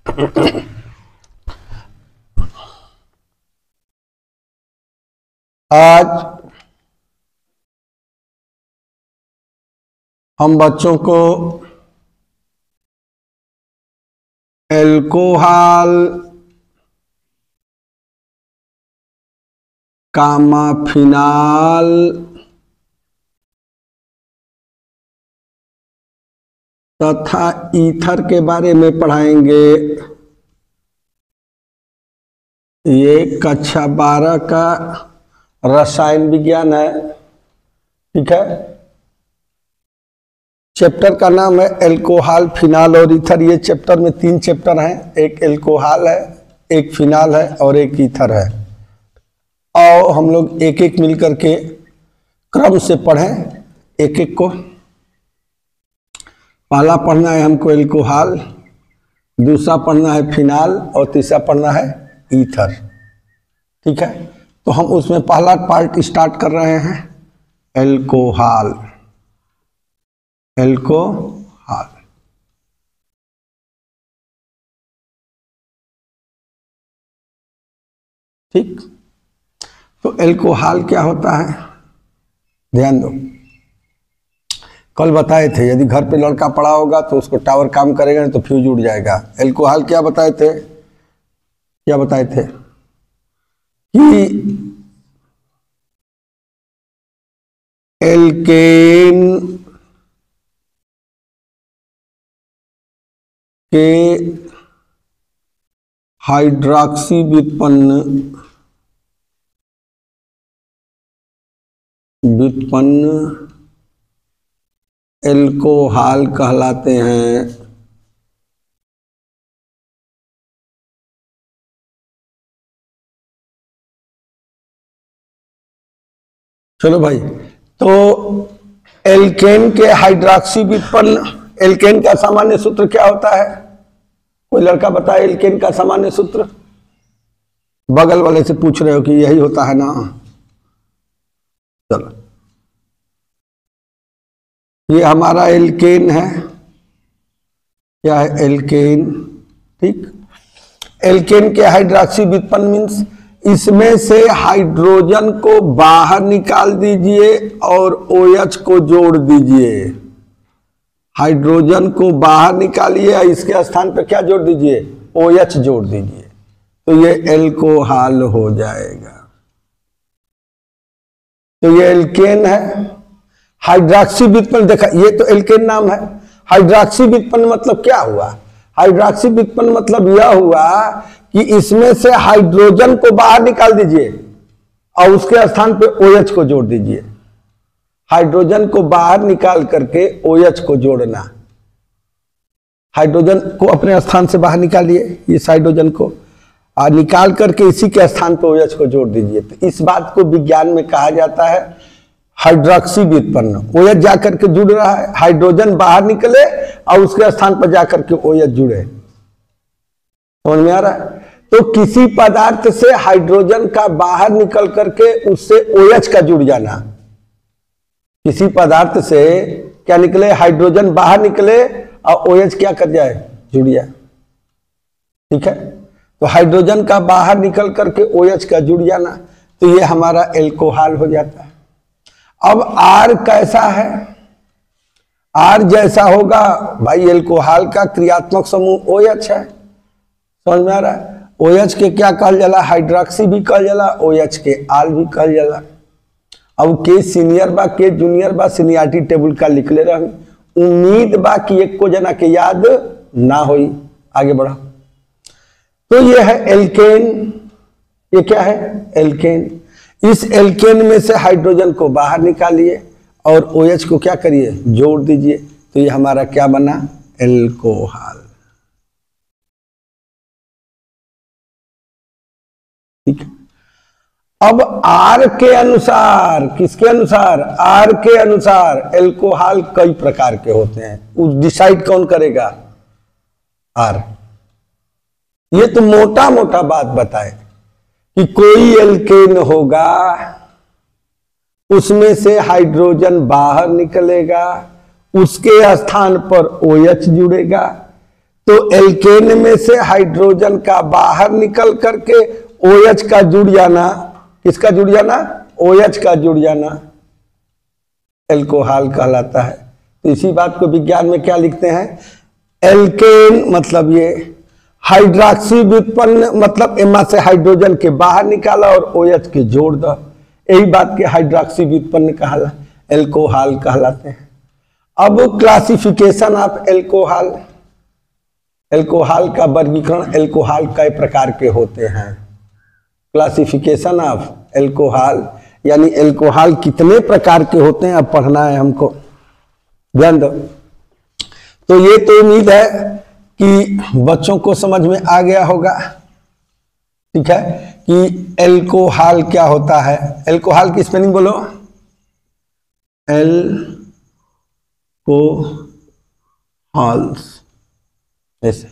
आज हम बच्चों को एल्कोहल, कामाफिनाल तथा ईथर के बारे में पढ़ाएंगे। ये कक्षा 12 का रसायन विज्ञान है। ठीक है, चैप्टर का नाम है एल्कोहल, फिनाल और ईथर। ये चैप्टर में 3 चैप्टर हैं, एक एल्कोहल है, एक फिनाल है और एक ईथर है। और हम लोग एक एक मिलकर के क्रम से पढ़ें एक एक को। पहला पढ़ना है हमको एल्कोहल, दूसरा पढ़ना है फिनाल और तीसरा पढ़ना है ईथर। ठीक है, तो हम उसमें पहला पार्ट स्टार्ट कर रहे हैं एल्कोहल। एल्कोहल ठीक, तो एल्कोहल क्या होता है ध्यान दो। कल बताए थे यदि घर पे लड़का पड़ा होगा तो उसको टावर काम करेगा नहीं तो फ्यूज उड़ जाएगा। एल्कोहल क्या बताए थे, क्या बताए थे कि एल्केन के हाइड्रॉक्सी व्युत्पन्न एल्कोहल कहलाते हैं। चलो भाई, तो एल्केन के हाइड्रॉक्सी व्युत्पन्न, एल्केन का सामान्य सूत्र क्या होता है? कोई लड़का बताए एल्केन का सामान्य सूत्र। बगल वाले से पूछ रहे हो कि यही होता है ना। चलो, ये हमारा एल्केन है। क्या है? एल्केन। ठीक, एल्केन के हाइड्रॉक्सी व्युत्पन्न मीन्स इसमें से हाइड्रोजन को बाहर निकाल दीजिए और OH को जोड़ दीजिए। हाइड्रोजन को बाहर निकालिए और इसके स्थान पर क्या जोड़ दीजिए? OH जोड़ दीजिए, तो ये एल्कोहल हो जाएगा। तो ये एल्केन है। हाइड्रॉक्सी व्युत्पन्न देखा, ये तो एल्केन नाम है। हाइड्रॉक्सी व्युत्पन्न मतलब क्या हुआ? हाइड्रॉक्सी व्युत्पन्न मतलब यह हुआ कि इसमें से हाइड्रोजन को बाहर निकाल दीजिए और उसके स्थान पे OH को जोड़ दीजिए। हाइड्रोजन को बाहर निकाल करके OH को जोड़ना। हाइड्रोजन को अपने स्थान से बाहर निकालिए, इस हाइड्रोजन को, और निकाल करके इसी के स्थान पे OH को जोड़ दीजिए। तो इस बात को विज्ञान में कहा जाता है हाइड्रॉक्सी व्युत्पन्न। OH जाकर के जुड़ रहा है, हाइड्रोजन बाहर निकले और उसके स्थान पर जाकर के OH जुड़े। समझ में आ रहा है? तो किसी पदार्थ से हाइड्रोजन का बाहर निकल करके उससे OH का जुड़ जाना। किसी पदार्थ से क्या निकले? हाइड्रोजन बाहर निकले और OH क्या कर जाए? जुड़ जाए। ठीक है, तो हाइड्रोजन का बाहर निकल करके OH का जुड़ जाना, तो ये हमारा एल्कोहल हो जाता है। अब R कैसा है? R जैसा होगा भाई, एल्कोहल का क्रियात्मक समूह OH है। समझ में आ रहा है? OH के क्या कहल जाला? हाइड्रॉक्सी भी कहल जाला, OH के आल भी कहल जाला। अब के सीनियर बा के जूनियर बा, सीनियरिटी टेबल का लिख ले रहे। उम्मीद बा कि एक को जना के याद ना होई। आगे बढ़ा, तो ये है एल्केन। ये क्या है? एल्केन। इस एल्केन में से हाइड्रोजन को बाहर निकालिए और OH को क्या करिए? जोड़ दीजिए, तो ये हमारा क्या बना? एल्कोहल। ठीक है, अब R के अनुसार, किसके अनुसार? R के अनुसार एल्कोहल कई प्रकार के होते हैं। उस डिसाइड कौन करेगा? R। ये तो मोटा मोटा बात बताए कि कोई एल्केन होगा, उसमें से हाइड्रोजन बाहर निकलेगा, उसके स्थान पर OH जुड़ेगा, तो एल्केन में से हाइड्रोजन का बाहर निकल करके OH का जुड़ जाना, किसका जुड़ जाना? OH का जुड़ जाना एल्कोहल कहलाता है। तो इसी बात को विज्ञान में क्या लिखते हैं? एल्केन मतलब ये हाइड्रोक्सी व्युत्पन्न, मतलब एमा से हाइड्रोजन के बाहर निकाला और OH के जोड़ दो, यही बात के हाइड्रोक्सी व्युत्पन्न कहला एल्कोहल कहलाते हैं। अब क्लासिफिकेशन ऑफ एल्कोहल, एल्कोहल का वर्गीकरण, एल्कोहल कई प्रकार के होते हैं। क्लासिफिकेशन ऑफ एल्कोहल यानी एल्कोहल कितने प्रकार के होते हैं, अब पढ़ना है हमको, ध्यान दो। तो ये तो उम्मीद है कि बच्चों को समझ में आ गया होगा, ठीक है, कि एल्कोहल क्या होता है। एल्कोहल की स्पेलिंग बोलो, एल्कोहल्स, ऐसे।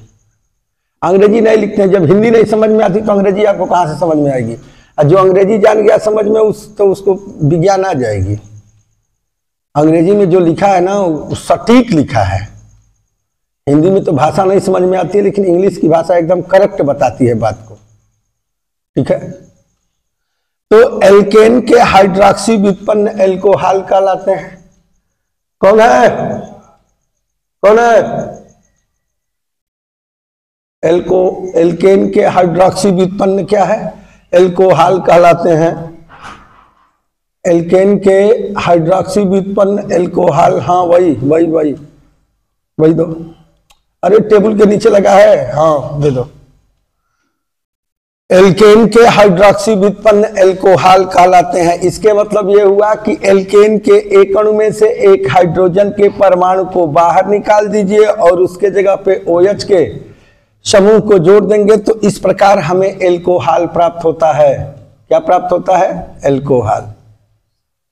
अंग्रेजी नहीं लिखते हैं, जब हिंदी नहीं समझ में आती तो अंग्रेजी आपको कहां से समझ में आएगी? और जो अंग्रेजी जान गया समझ में उसको विज्ञान आ जाएगी। अंग्रेजी में जो लिखा है ना वो सटीक लिखा है। हिंदी में तो भाषा नहीं समझ में आती है, लेकिन इंग्लिश की भाषा एकदम करेक्ट बताती है बात को, ठीक है। तो एल्केन के हाइड्रोक्सी व्युत्पन्न एल्कोहल कहलाते हैं। कौन है? कौन है? एल्केन के हाइड्रोक्सी व्युत्पन्न क्या है? एल्कोहल कहलाते हैं। एल्केन के हाइड्रोक्सी व्युत्पन्न एल्कोहल, हाँ वही वही वही वही दो, अरे टेबल के नीचे लगा है, हाँ दे दो। एल्केन के हाइड्रोक्सी व्युत्पन्न एल्कोहल कहलाते हैं। इसके मतलब ये हुआ कि एल्केन के एक अणु में से एक हाइड्रोजन के परमाणु को बाहर निकाल दीजिए और उसके जगह पे OH के समूह को जोड़ देंगे, तो इस प्रकार हमें एल्कोहल प्राप्त होता है। क्या प्राप्त होता है? एल्कोहल।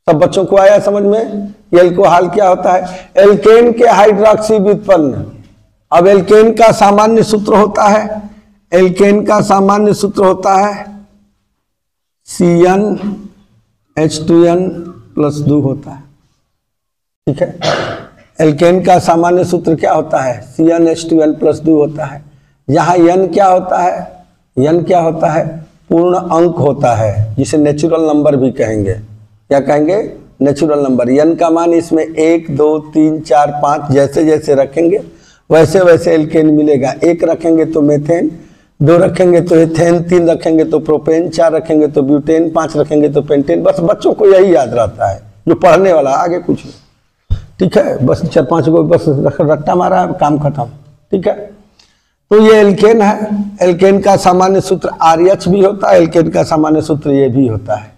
सब बच्चों को आया समझ में कि एल्कोहल क्या होता है? एल्केन के हाइड्रोक्सी व्युत्पन्न। अब एल्केन का सामान्य सूत्र होता है, एल्केन का सामान्य सूत्र होता है CnH2n+2 होता है, ठीक है। एल्केन का सामान्य सूत्र क्या होता है? CnH2n+2 होता है। यहाँ n क्या होता है? n क्या होता है? पूर्ण अंक होता है, जिसे नेचुरल नंबर भी कहेंगे। क्या कहेंगे? Natural number. n का मान इसमें 1 2 3 4 5 जैसे जैसे रखेंगे वैसे वैसे एल्केन मिलेगा। 1 रखेंगे तो मेथेन, 2 रखेंगे तो एथेन, 3 रखेंगे तो प्रोपेन, 4 रखेंगे तो ब्यूटेन, 5 रखेंगे तो पेंटेन। बस बच्चों को यही याद रहता है, जो पढ़ने वाला, आगे कुछ नहीं, ठीक है। बस 4-5 को बस रट्टा मारा, काम खत्म, ठीक है। तो ये एल्केन है। एल्केन का सामान्य सूत्र RH भी होता है, एल्केन का सामान्य सूत्र ये भी होता है।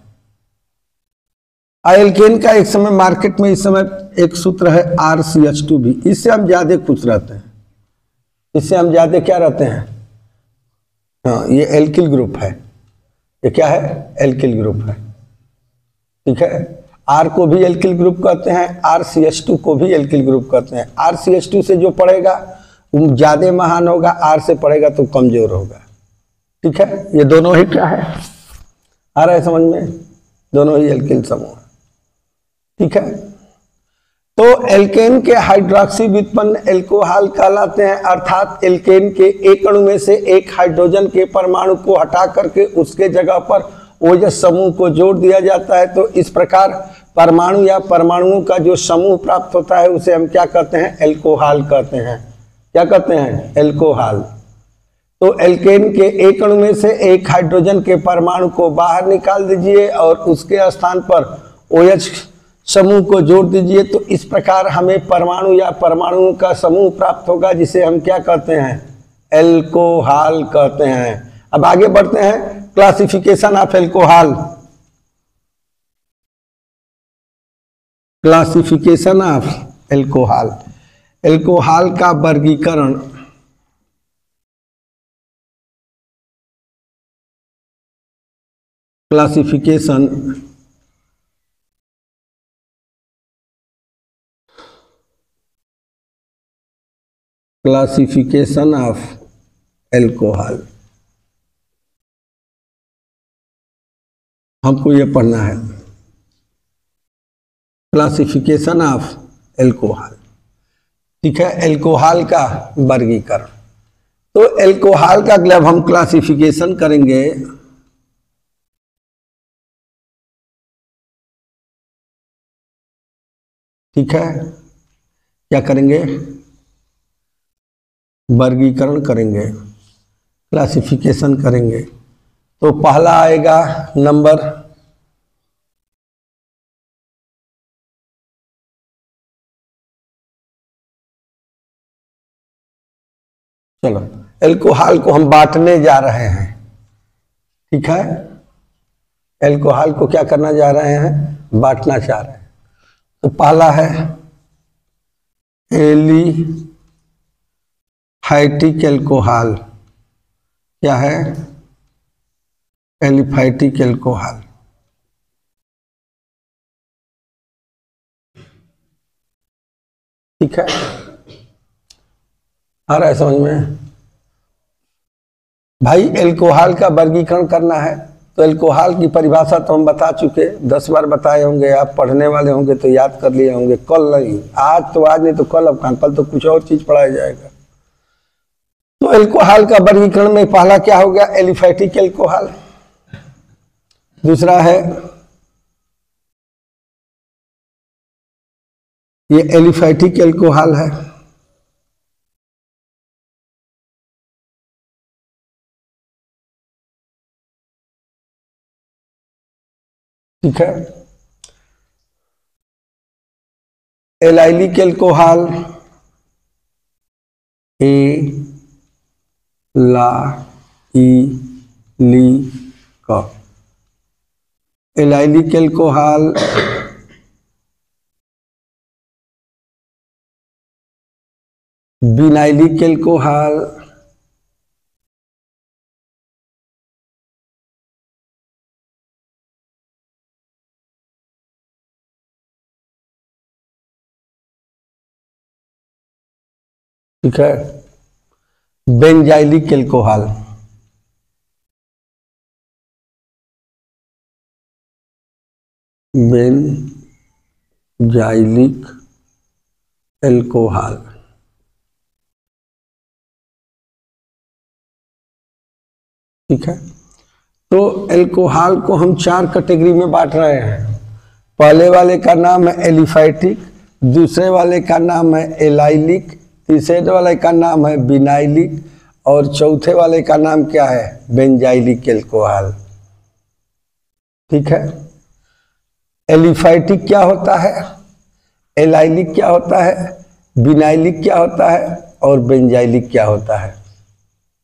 एल्केन का एक समय मार्केट में इस समय एक सूत्र है RCH2 भी। इससे हम ज्यादा खुश रहते हैं, इससे हम ज्यादा क्या रहते हैं? हाँ, ये एल्किल ग्रुप है। ये क्या है? एल्किल ग्रुप है, ठीक है। R को भी एल्किल ग्रुप कहते हैं, RCH2 को भी एल्किल ग्रुप कहते हैं। RCH2 से जो पढ़ेगा वो ज्यादा महान होगा, R से पढ़ेगा तो कमजोर होगा, ठीक है। ये दोनों ही क्या है? आ रहा है समझ में? दोनों ही एल्किल समूह, ठीक है। तो एल्केन के हाइड्रोक्सी व्युत्पन्न एल्कोहल कहलाते हैं, अर्थात एल्केन के एक अणु में से एक हाइड्रोजन के परमाणु को हटा करके उसके जगह पर OH समूह को जोड़ दिया जाता है। तो इस प्रकार परमाणु या परमाणुओं का जो समूह प्राप्त होता है उसे हम क्या कहते हैं? एल्कोहल कहते हैं। क्या कहते हैं? एल्कोहल। तो एल्केन के एक अणु में से एक हाइड्रोजन के परमाणु को बाहर निकाल दीजिए और उसके स्थान पर OH समूह को जोड़ दीजिए, तो इस प्रकार हमें परमाणु या परमाणुओं का समूह प्राप्त होगा, जिसे हम क्या कहते हैं? एल्कोहल कहते हैं। अब आगे बढ़ते हैं, classification of alcohol. Classification of alcohol, alcohol का वर्गीकरण। क्लासिफिकेशन क्लासिफिकेशन ऑफ एल्कोहल, हमको ये पढ़ना है। क्लासिफिकेशन ऑफ एल्कोहल, ठीक है। एल्कोहल का वर्गीकरण, तो एल्कोहल का अगला हम क्लासिफिकेशन करेंगे। ठीक है, क्या करेंगे? वर्गीकरण करेंगे, क्लासिफिकेशन करेंगे। तो पहला आएगा नंबर चलो एल्कोहल को हम बांटने जा रहे हैं। ठीक है, एल्कोहल को क्या करना जा रहे हैं? बांटना चाह रहे हैं। तो पहला है एलिफैटिक एल्कोहल। क्या है? Aliphatic alcohol. ठीक है, आ रहा है समझ में? भाई एल्कोहल का वर्गीकरण करना है तो एल्कोहल की परिभाषा तो हम बता चुके, 10 बार बताए होंगे। आप पढ़ने वाले होंगे तो याद कर लिए होंगे। कल नहीं, आज तो आज नहीं तो कल, अब कल तो कुछ और चीज पढ़ाया जाएगा। तो एल्कोहल का वर्गीकरण में पहला क्या हो गया? Aliphatic alcohol. दूसरा है ये एलिफैटिक एल्कोहल है। ठीक है, एलाइलिक एल्कोहल। ए ला ई ली का एलाइलिक एल्कोहल। Vinylic alcohol. ठीक है, बेंजाइलिक एल्कोहल। Benzylic alcohol. ठीक है, तो एल्कोहल को हम 4 कैटेगरी में बांट रहे हैं। पहले वाले का नाम है एलिफैटिक, दूसरे वाले का नाम है एलाइलिक, तीसरे वाले का नाम है विनाइलिक और चौथे वाले का नाम क्या है? Benzylic alcohol. ठीक है, एलिफैटिक क्या होता है, एलाइलिक क्या होता है, विनाइलिक क्या होता है और बेंजाइलिक क्या होता है?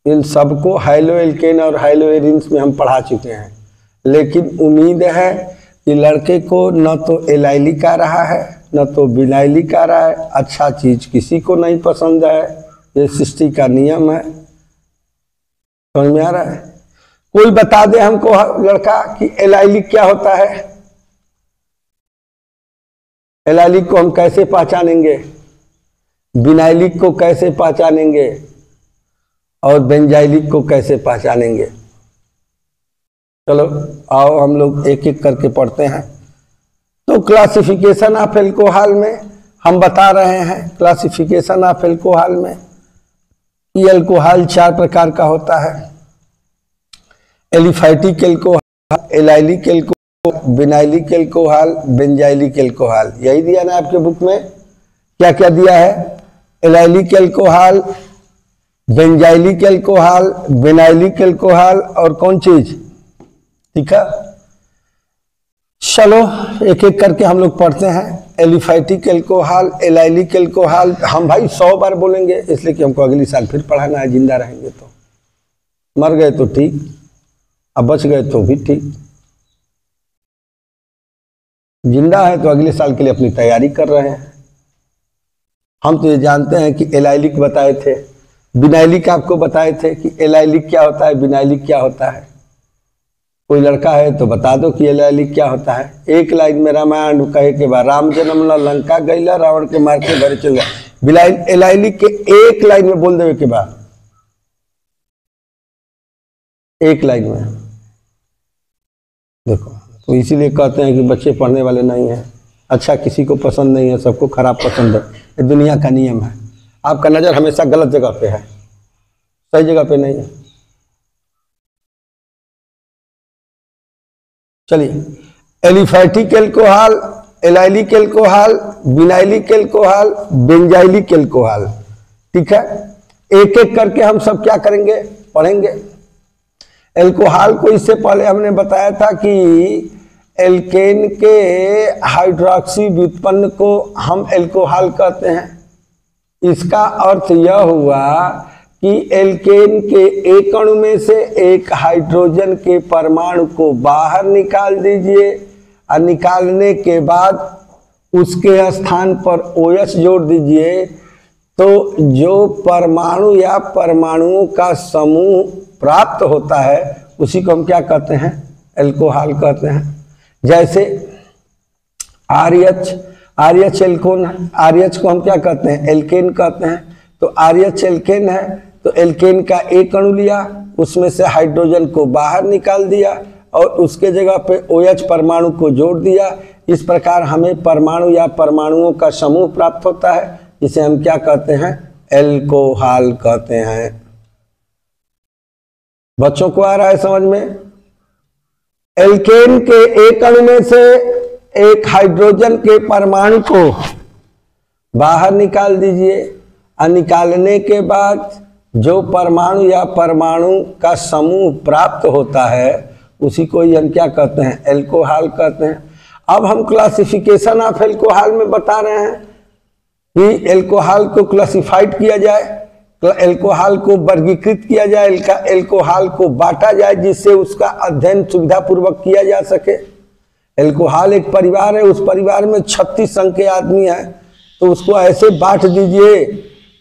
इन सबको हाइलोएल्केन और हाइलोएरिन्स में हम पढ़ा चुके हैं। लेकिन उम्मीद है कि लड़के को न तो एलाइलिक आ रहा है न तो विनाइलिक आ रहा है। अच्छा चीज किसी को नहीं पसंद है, ये सृष्टि का नियम है। समझ में आ रहा है? कोई बता दे हमको लड़का कि एलाइलिक क्या होता है। एलाइलिक को हम कैसे पहचानेंगे, विनाइलिक को कैसे पहचानेंगे और बेंजाइलिक को कैसे पहचानेंगे? चलो आओ हम लोग एक एक करके पढ़ते हैं। तो क्लासिफिकेशन ऑफ एल्कोहल में हम बता रहे हैं, क्लासिफिकेशन ऑफ एल्कोहल में ये एल्कोहल 4 प्रकार का होता है। Aliphatic alcohol, allylic alcohol, vinylic alcohol, benzylic alcohol. यही दिया ना आपके बुक में? क्या क्या दिया है? Allylic alcohol, benzylic alcohol, vinylic alcohol और कौन चीज? ठीक है, चलो एक एक करके हम लोग पढ़ते हैं। एलिफैटिक एल्कोहल, एलाइलिक एल्कोहल हम भाई 100 बार बोलेंगे, इसलिए कि हमको अगली साल फिर पढ़ाना है। जिंदा रहेंगे तो, मर गए तो ठीक, अब बच गए तो भी ठीक। जिंदा है तो अगले साल के लिए अपनी तैयारी कर रहे हैं। हम तो ये जानते हैं कि एलाइलिक बताए थे, विनाइलिक आपको बताए थे कि एलाइलिक क्या होता है, विनाइलिक क्या होता है। कोई लड़का है तो बता दो कि एलाइलिक क्या होता है। एक लाइन में रामायण कहे के बाद राम जन्म लंका गईला, रावण के मार के घर चल गया। एलाइलिक के एक लाइन में बोल देवे के बाद, एक लाइन में। देखो, तो इसीलिए कहते हैं कि बच्चे पढ़ने वाले नहीं हैं। अच्छा किसी को पसंद नहीं है, सबको खराब पसंद है। ये दुनिया का नियम है। आपका नजर हमेशा गलत जगह पे है। सही जगह पे नहीं है। चलिए, aliphatic alcohol, allylic alcohol, vinylic alcohol, benzylic alcohol. ठीक है, एक एक करके हम सब क्या करेंगे, पढ़ेंगे। एल्कोहल को इससे पहले हमने बताया था कि एल्केन के हाइड्रोक्सी व्युत्पन्न को हम एल्कोहल कहते हैं। इसका अर्थ यह हुआ कि एल्केन के एक अणु में से एक हाइड्रोजन के परमाणु को बाहर निकाल दीजिए और निकालने के बाद उसके स्थान पर OH जोड़ दीजिए, तो जो परमाणु या परमाणुओं का समूह प्राप्त होता है उसी को हम क्या कहते हैं, एल्कोहल कहते हैं। जैसे RH एल्कोन है, RH को हम क्या कहते हैं, एल्केन कहते हैं। तो RH एल्केन है, तो एल्केन का एक अणु लिया, उसमें से हाइड्रोजन को बाहर निकाल दिया और उसके जगह पे OH परमाणु को जोड़ दिया। इस प्रकार हमें परमाणु या परमाणुओं का समूह प्राप्त होता है, जिसे हम क्या कहते हैं, एल्कोहल कहते हैं। बच्चों को आ रहा है समझ में? एल्केन के एक अणु में से एक हाइड्रोजन के परमाणु को बाहर निकाल दीजिए और निकालने के बाद जो परमाणु या परमाणु का समूह प्राप्त होता है उसी को ही हम क्या कहते हैं, एल्कोहल कहते हैं। अब हम क्लासिफिकेशन ऑफ एल्कोहल में बता रहे हैं कि एल्कोहल को क्लासिफाइड किया जाए, एल्कोहल को वर्गीकृत किया जाए, एल्कोहल को बांटा जाए, जिससे उसका अध्ययन सुविधापूर्वक किया जा सके। एल्कोहल एक परिवार है, उस परिवार में 36 अंक के आदमी हैं, तो उसको ऐसे बांट दीजिए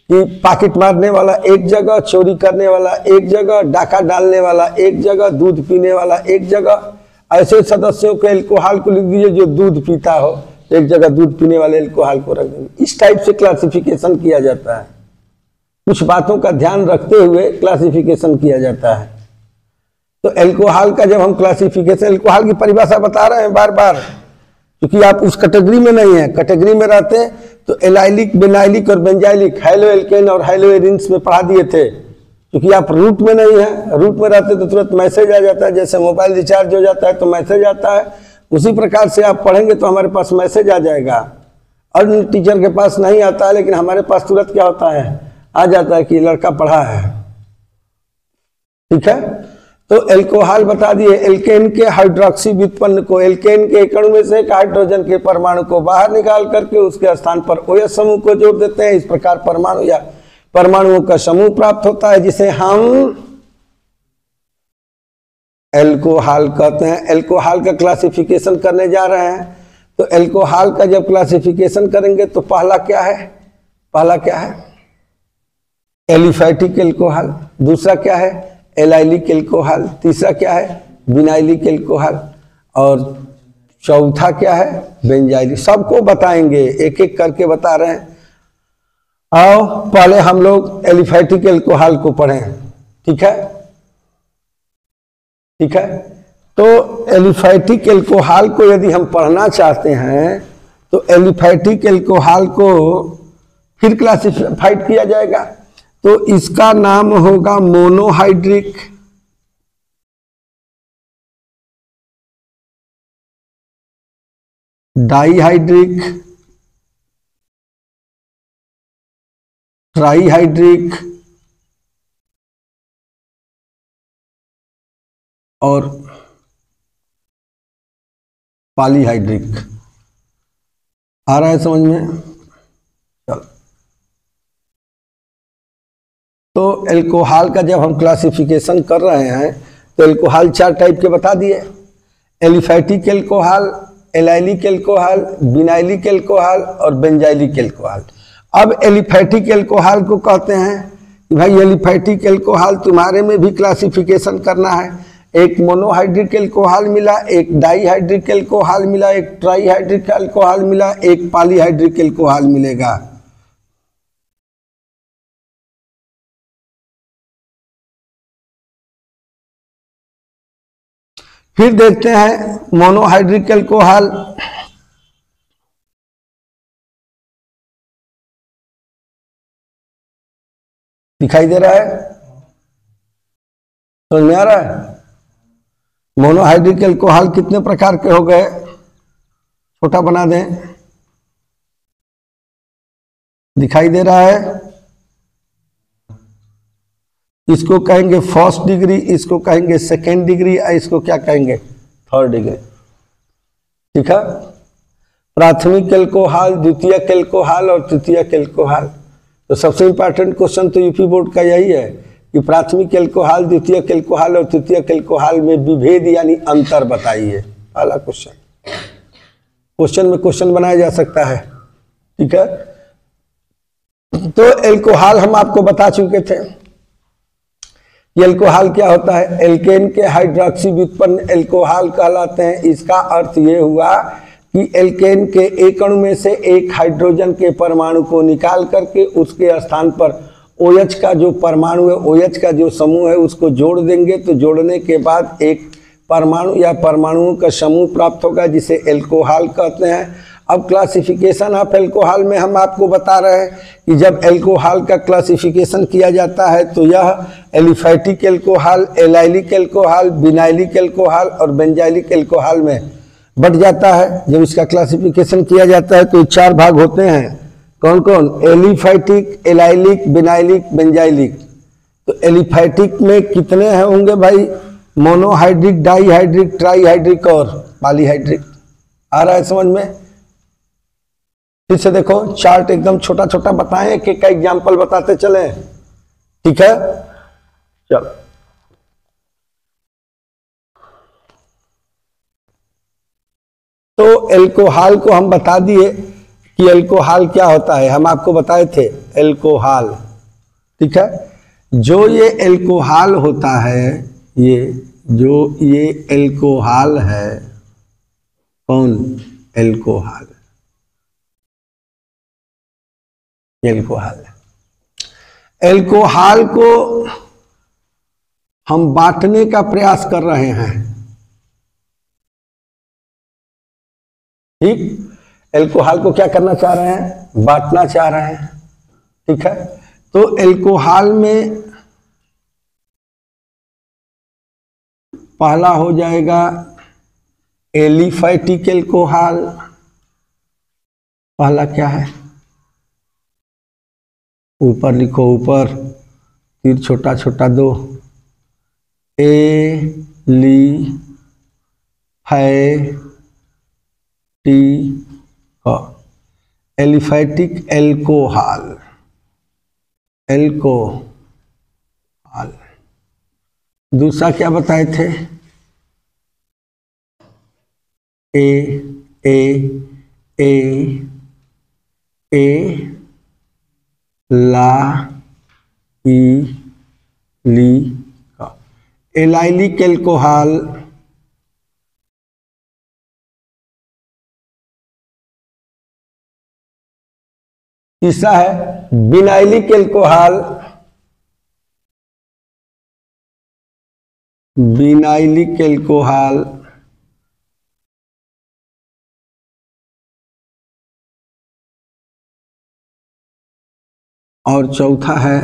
कि पॉकेट मारने वाला एक जगह, चोरी करने वाला एक जगह, डाका डालने वाला एक जगह, दूध पीने वाला एक जगह। ऐसे सदस्यों को एल्कोहल को लिख दीजिए जो दूध पीता हो, एक जगह दूध पीने वाले एल्कोहल को रख देंगे। इस टाइप से क्लासिफिकेशन किया जाता है, कुछ बातों का ध्यान रखते हुए क्लासिफिकेशन किया जाता है। तो एल्कोहल का जब हम क्लासिफिकेशन, एल्कोहल की परिभाषा बता रहे हैं बार बार, क्योंकि आप उस कैटेगरी में नहीं है। कैटेगरी में रहते हैं तो एलाइलिक, बेनाइलिक और बेंजाइलिक, हैलो एल्केन और हैलो एरिन्स में पढ़ा दिए थे। क्योंकि आप रूट में नहीं है, रूट में रहते तो तुरंत मैसेज आ जाता है, जैसे मोबाइल रिचार्ज हो जाता है तो मैसेज आता है, उसी प्रकार से आप पढ़ेंगे तो हमारे पास मैसेज आ जाएगा। और टीचर के पास नहीं आता है, लेकिन हमारे पास तुरंत क्या होता है, आ जाता है कि लड़का पढ़ा है। ठीक है, तो एल्कोहल बता दिए। एल्केन के हाइड्रोक्सी व्युत्पन्न को, एल्केन के एक अणु में से एक हाइड्रोजन के परमाणु को बाहर निकाल करके उसके स्थान पर OH समूह को जोड़ देते हैं। इस प्रकार परमाणु या परमाणुओं का समूह प्राप्त होता है, जिसे हम एल्कोहल कहते हैं। एल्कोहल का क्लासिफिकेशन करने जा रहे हैं। तो एल्कोहल का जब क्लासिफिकेशन करेंगे तो पहला क्या है, पहला क्या है, एलिफैटिक एल्कोहल। दूसरा क्या है, एलाइलिक एल्कोहल। तीसरा क्या है, विनाइलिक एल्कोहल। और चौथा क्या है, बेंजाइलिक। सबको बताएंगे, एक एक करके बता रहे हैं। आओ पहले हम लोग एलिफैटिक एल्कोहल को पढ़ें। ठीक है, ठीक है। तो एलिफैटिक एल्कोहल को यदि हम पढ़ना चाहते हैं तो एलिफैटिक एल्कोहल को फिर क्लासिफाइड किया जाएगा। तो इसका नाम होगा मोनोहाइड्रिक, डाईहाइड्रिक, ट्राईहाइड्रिक और पॉलीहाइड्रिक। आ रहा है समझ में? चलो, तो एल्कोहल का जब हम क्लासिफिकेशन कर रहे हैं तो एल्कोहल 4 टाइप के बता दिए। Aliphatic alcohol, allylic alcohol, vinylic alcohol और बेंजाइलिक एल्कोहल। अब एलिफैटिक एल्कोहल को कहते हैं कि भाई एलिफैटिक एल्कोहल तुम्हारे में भी क्लासिफिकेशन करना है। एक मोनोहाइड्रिक एल्कोहल मिला, एक डाईहाइड्रिक एल्कोहल मिला, एक ट्राईहाइड्रिक एल्कोहल मिला, एक पॉलीहाइड्रिक एल्कोहल मिलेगा। फिर देखते हैं मोनोहाइड्रिक एल्कोहल। दिखाई दे रहा है? समझ में आ रहा है? मोनोहाइड्रिक एल्कोहल कितने प्रकार के हो गए? छोटा बना दें, दिखाई दे रहा है? इसको कहेंगे फर्स्ट डिग्री, इसको कहेंगे सेकेंड डिग्री, इसको क्या कहेंगे? Third degree. ठीक है? प्राथमिक एल्कोहल, द्वितीयक एल्कोहल और तृतीयक एल्कोहल। तो सबसे इंपॉर्टेंट क्वेश्चन तो यूपी बोर्ड का यही है कि प्राथमिक एल्कोहल, द्वितीयक एल्कोहल और तृतीयक एल्कोहल में विभेद यानी अंतर बताइए। पहला क्वेश्चन, क्वेश्चन में क्वेश्चन बनाया जा सकता है। ठीक है? तो एल्कोहल हम आपको बता चुके थे। ये एल्कोहल क्या होता है? एल्केन के हाइड्रोक्सी व्युत्पन्न एल्कोहल कहलाते हैं। इसका अर्थ ये हुआ कि एल्केन के एक अणु में से एक हाइड्रोजन के परमाणु को निकाल करके उसके स्थान पर OH का जो परमाणु है, OH का जो समूह है उसको जोड़ देंगे। तो जोड़ने के बाद एक परमाणु या परमाणुओं का समूह प्राप्त होगा जिसे एल्कोहल कहते हैं। अब क्लासिफिकेशन ऑफ एल्कोहल में हम आपको बता रहे हैं कि जब एल्कोहल का क्लासिफिकेशन किया जाता है तो यह aliphatic alcohol, allylic alcohol, vinylic alcohol और बेंजाइलिक एल्कोहल में बढ़ जाता है। जब इसका क्लासिफिकेशन किया जाता है तो 4 भाग होते हैं। कौन कौन? Aliphatic, allylic, vinylic, benzylic. तो एलिफैटिक में कितने हैं होंगे भाई? मोनोहाइड्रिक, डाईहाइड्रिक, ट्राईहाइड्रिक और पॉलीहाइड्रिक। आ रहा है समझ में? फिर से देखो, चार्ट एकदम छोटा छोटा बताएं, कि का एग्जाम्पल बताते चले। ठीक है? चलो, तो एल्कोहल को हम बता दिए कि एल्कोहल क्या होता है। हम आपको बताए थे एल्कोहल। ठीक है? जो ये एल्कोहल होता है, ये एल्कोहल है, कौन? एल्कोहल। एल्कोहल को हम बांटने का प्रयास कर रहे हैं। ठीक? एल्कोहल को क्या करना चाह रहे हैं? बांटना चाह रहे हैं। ठीक है? तो एल्कोहल में पहला हो जाएगा एलिफैटिक एल्कोहल। पहला क्या है? ऊपर लिखो, ऊपर तीर छोटा छोटा दो। Aliphatic alcohol. दूसरा क्या बताए थे? Allylic alcohol. तीसरा है विनाइलिक एल्कोहल। Vinylic alcohol. और चौथा है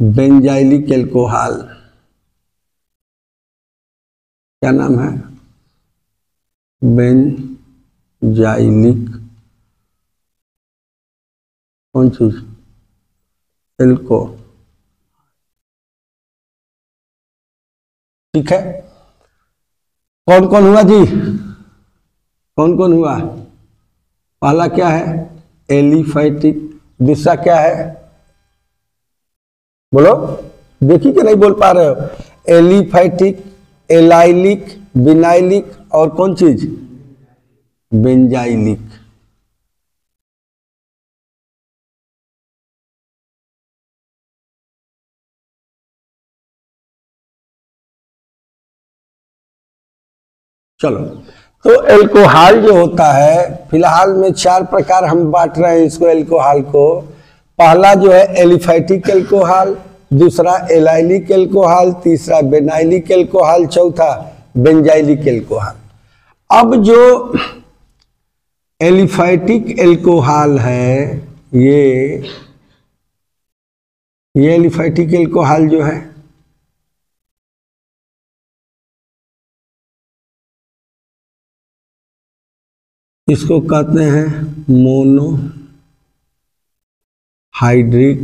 बेंजाइलिक एल्कोहल। क्या नाम है? बेंजाइलिक कौन चीज? एल्को। ठीक है? कौन कौन हुआ जी? कौन कौन हुआ? पहला क्या है? एलिफैटिक। दूसरा क्या है? बोलो, देखिए कि नहीं बोल पा रहे हो। एलिफैटिक, एलाइलिक, विनाइलिक और कौन चीज? बेंजाइलिक। चलो, तो एल्कोहल जो होता है, फिलहाल में 4 प्रकार हम बांट रहे हैं इसको, एल्कोहल को। पहला जो है एलिफैटिक एल्कोहल, दूसरा एलाइलिक एल्कोहल, तीसरा बेनाइलिक एल्कोहल, चौथा बेंजाइलिक एल्कोहल। अब जो एलिफैटिक एल्कोहल है, ये एलिफैटिक एल्कोहल जो है, इसको कहते हैं मोनो हाइड्रिक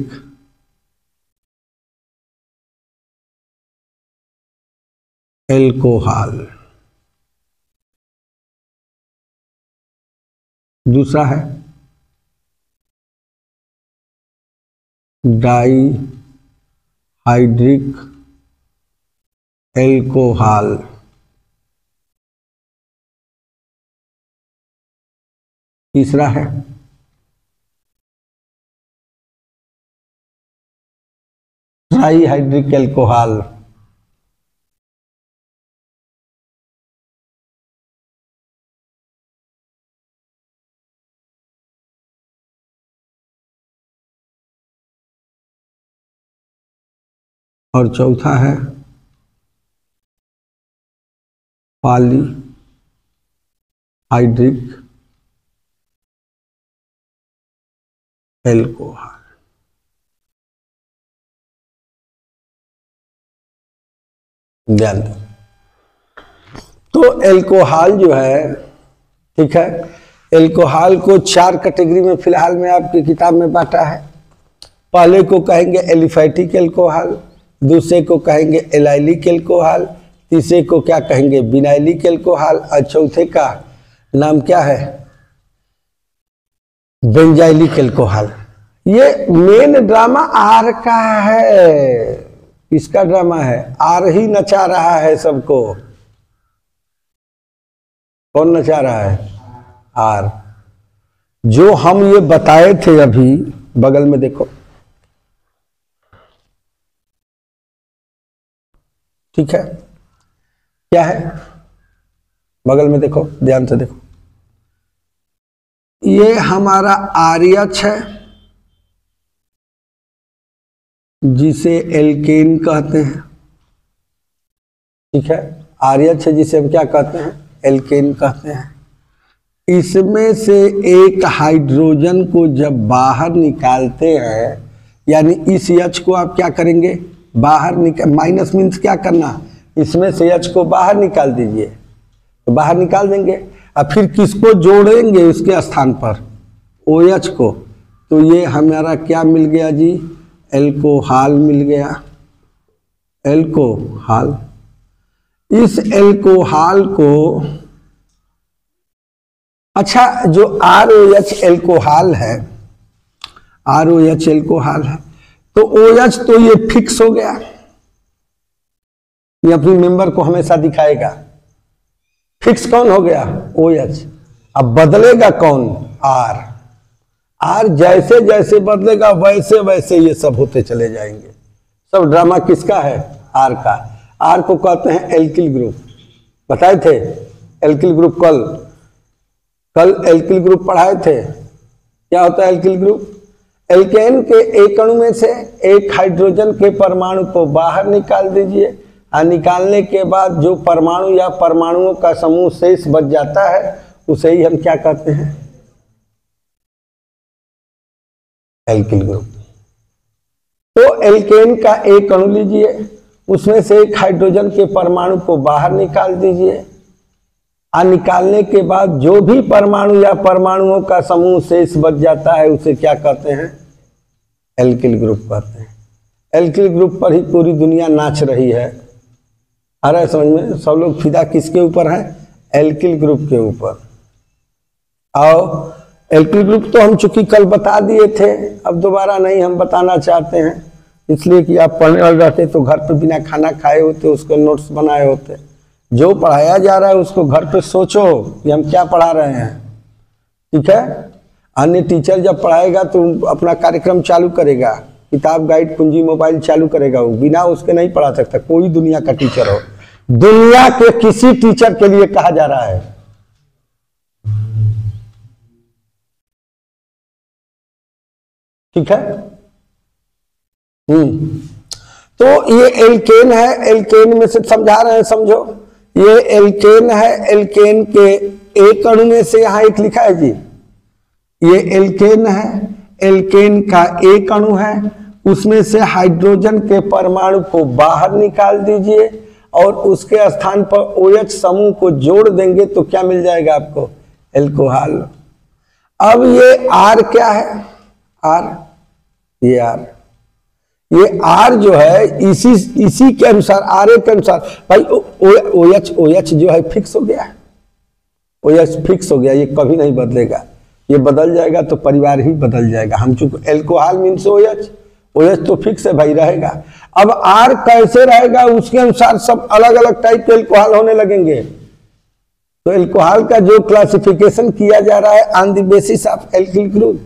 एल्कोहल। दूसरा है डाई हाइड्रिक एल्कोहल। तीसरा है ट्राई हाइड्रिक एल्कोहल। और चौथा है पॉली हाइड्रिक एल्कोहल। ध्यान दो। तो एल्कोहल जो है, ठीक है, एल्कोहल को 4 कैटेगरी में फिलहाल में आपकी किताब में बांटा है। पहले को कहेंगे एलिफैटिक एल्कोहल, दूसरे को कहेंगे एलाइलिक एल्कोहल, तीसरे को क्या कहेंगे विनाइलिक एल्कोहल, और चौथे का नाम क्या है बेंजाइलिक एल्कोहल। ये मेन ड्रामा आर का है। किसका ड्रामा है? आर ही नचा रहा है सबको। कौन नचा रहा है? आर। जो हम ये बताए थे अभी, बगल में देखो, ठीक है, क्या है बगल में देखो, ध्यान से देखो। ये हमारा आरएच है जिसे एल्केन कहते हैं, ठीक है, आरएच है जिसे हम क्या कहते हैं? एल्केन कहते हैं। इसमें से एक हाइड्रोजन को जब बाहर निकालते हैं, यानी इस एच को आप क्या करेंगे? बाहर निकाल, माइनस मीन्स क्या करना? इसमें से एच को बाहर निकाल दीजिए, तो बाहर निकाल देंगे। अब फिर किसको जोड़ेंगे उसके स्थान पर? OH को। तो ये हमारा क्या मिल गया जी? एल्कोहल मिल गया, एल्कोहल। इस एल्कोहल को, अच्छा, जो ROH एल्कोहल है, ROH एल्कोहल है, तो OH तो ये फिक्स हो गया, ये अपनी मेंबर को हमेशा दिखाएगा। फिक्स कौन हो गया? OH। अब बदलेगा कौन? R। R जैसे जैसे बदलेगा वैसे वैसे ये सब होते चले जाएंगे। सब ड्रामा किसका है? R का। R को कहते हैं एल्किल ग्रुप। बताए थे एल्किल ग्रुप, कल एल्किल ग्रुप पढ़ाए थे। क्या होता है एल्किल ग्रुप? एल्केन के एक अणु में से एक हाइड्रोजन के परमाणु को बाहर निकाल दीजिए, और निकालने के बाद जो परमाणु या परमाणुओं का समूह शेष बच जाता है उसे ही हम क्या कहते हैं? Alkyl group. तो एल्केन का एक अणु लीजिए, उसमें से एक हाइड्रोजन के परमाणु को बाहर निकाल दीजिए, और निकालने के बाद जो भी परमाणु या परमाणुओं का समूह शेष बच जाता है उसे क्या कहते हैं? एल्किल ग्रुप कहते हैं। एल्किल ग्रुप पर ही पूरी दुनिया नाच रही है। आ रहा है समझ में? सब लोग फिदा किसके ऊपर है? एल्किल ग्रुप के ऊपर। आओ, एल्किल ग्रुप तो हम चूंकि कल बता दिए थे, अब दोबारा नहीं हम बताना चाहते हैं, इसलिए कि आप पढ़ने वाले रहते तो घर पे बिना खाना खाए होते, उसके नोट्स बनाए होते। जो पढ़ाया जा रहा है उसको घर पे सोचो कि हम क्या पढ़ा रहे हैं, ठीक है। अन्य टीचर जब पढ़ाएगा तो अपना कार्यक्रम चालू करेगा, किताब गाइड कुंजी मोबाइल चालू करेगा, वो बिना उसके नहीं पढ़ा सकता। कोई दुनिया का टीचर हो, दुनिया के किसी टीचर के लिए कहा जा रहा है। ठीक है। तो ये एल्केन है, एल्केन में से समझा रहे हैं, समझो। ये एल्केन है, एल्केन के एक अणु में से यहां एक लिखा है जी, ये एल्केन है, एल्केन का एक अणु है, उसमें से हाइड्रोजन के परमाणु को बाहर निकाल दीजिए और उसके स्थान पर OH समूह को जोड़ देंगे तो क्या मिल जाएगा आपको? एल्कोहल। अब ये आर क्या है? आर, ये आर, ये आर जो है इसी के अनुसार, आर के अनुसार भाई OH जो है फिक्स हो गया, OH फिक्स हो गया, ये कभी नहीं बदलेगा। ये बदल जाएगा तो परिवार ही बदल जाएगा। हम चूंकि एल्कोहल मीन्स OH तो फिक्स है भाई, रहेगा। अब आर कैसे रहेगा उसके अनुसार सब अलग अलग टाइप के एल्कोहल होने लगेंगे। तो एल्कोहल का जो क्लासिफिकेशन किया जा रहा है on the basis of alkyl group,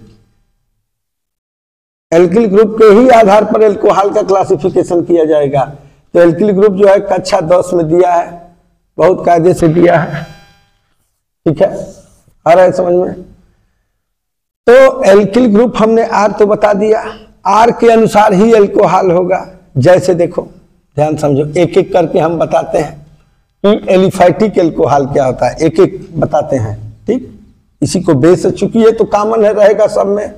alkyl group के ही आधार पर एल्कोहल का क्लासिफिकेशन किया जाएगा। तो एल्किल ग्रुप जो है कक्षा 10 में दिया है, बहुत कायदे से दिया है, ठीक है, आ रहा है समझ में। तो एल्किल ग्रुप हमने आर तो बता दिया, आर के अनुसार ही एल्कोहल होगा। जैसे देखो ध्यान समझो, एक एक करके हम बताते हैं कि एलिफैटिक एल्कोहल क्या होता है, एक एक बताते हैं, ठीक। इसी को बेस चुकी है तो कॉमन है, रहेगा सब में।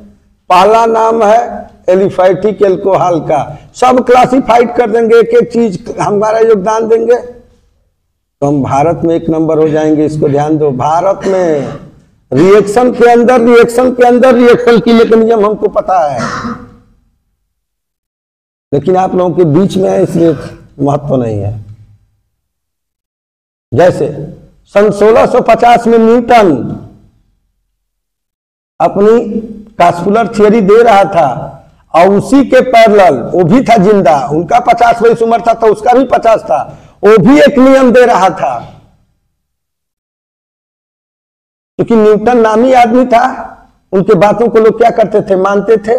पहला नाम है एलिफैटिक एल्कोहल का, सब क्लासिफाइड कर देंगे, एक एक चीज हमारा योगदान देंगे तो हम भारत में 1 नंबर हो जाएंगे। इसको ध्यान दो, भारत में रिएक्शन के अंदर रिएक्शन की मैकेनिज्म हमको पता है, लेकिन आप लोगों के बीच में है इसलिए महत्व नहीं है। जैसे सन 1650 में न्यूटन अपनी कास्पुलर थियरी दे रहा था और उसी के पैरेलल वो भी था जिंदा, उनका 50 वर्ष उम्र था तो उसका भी 50 था, वो भी एक नियम दे रहा था। क्योंकि न्यूटन नामी आदमी था, उनके बातों को लोग क्या करते थे, मानते थे।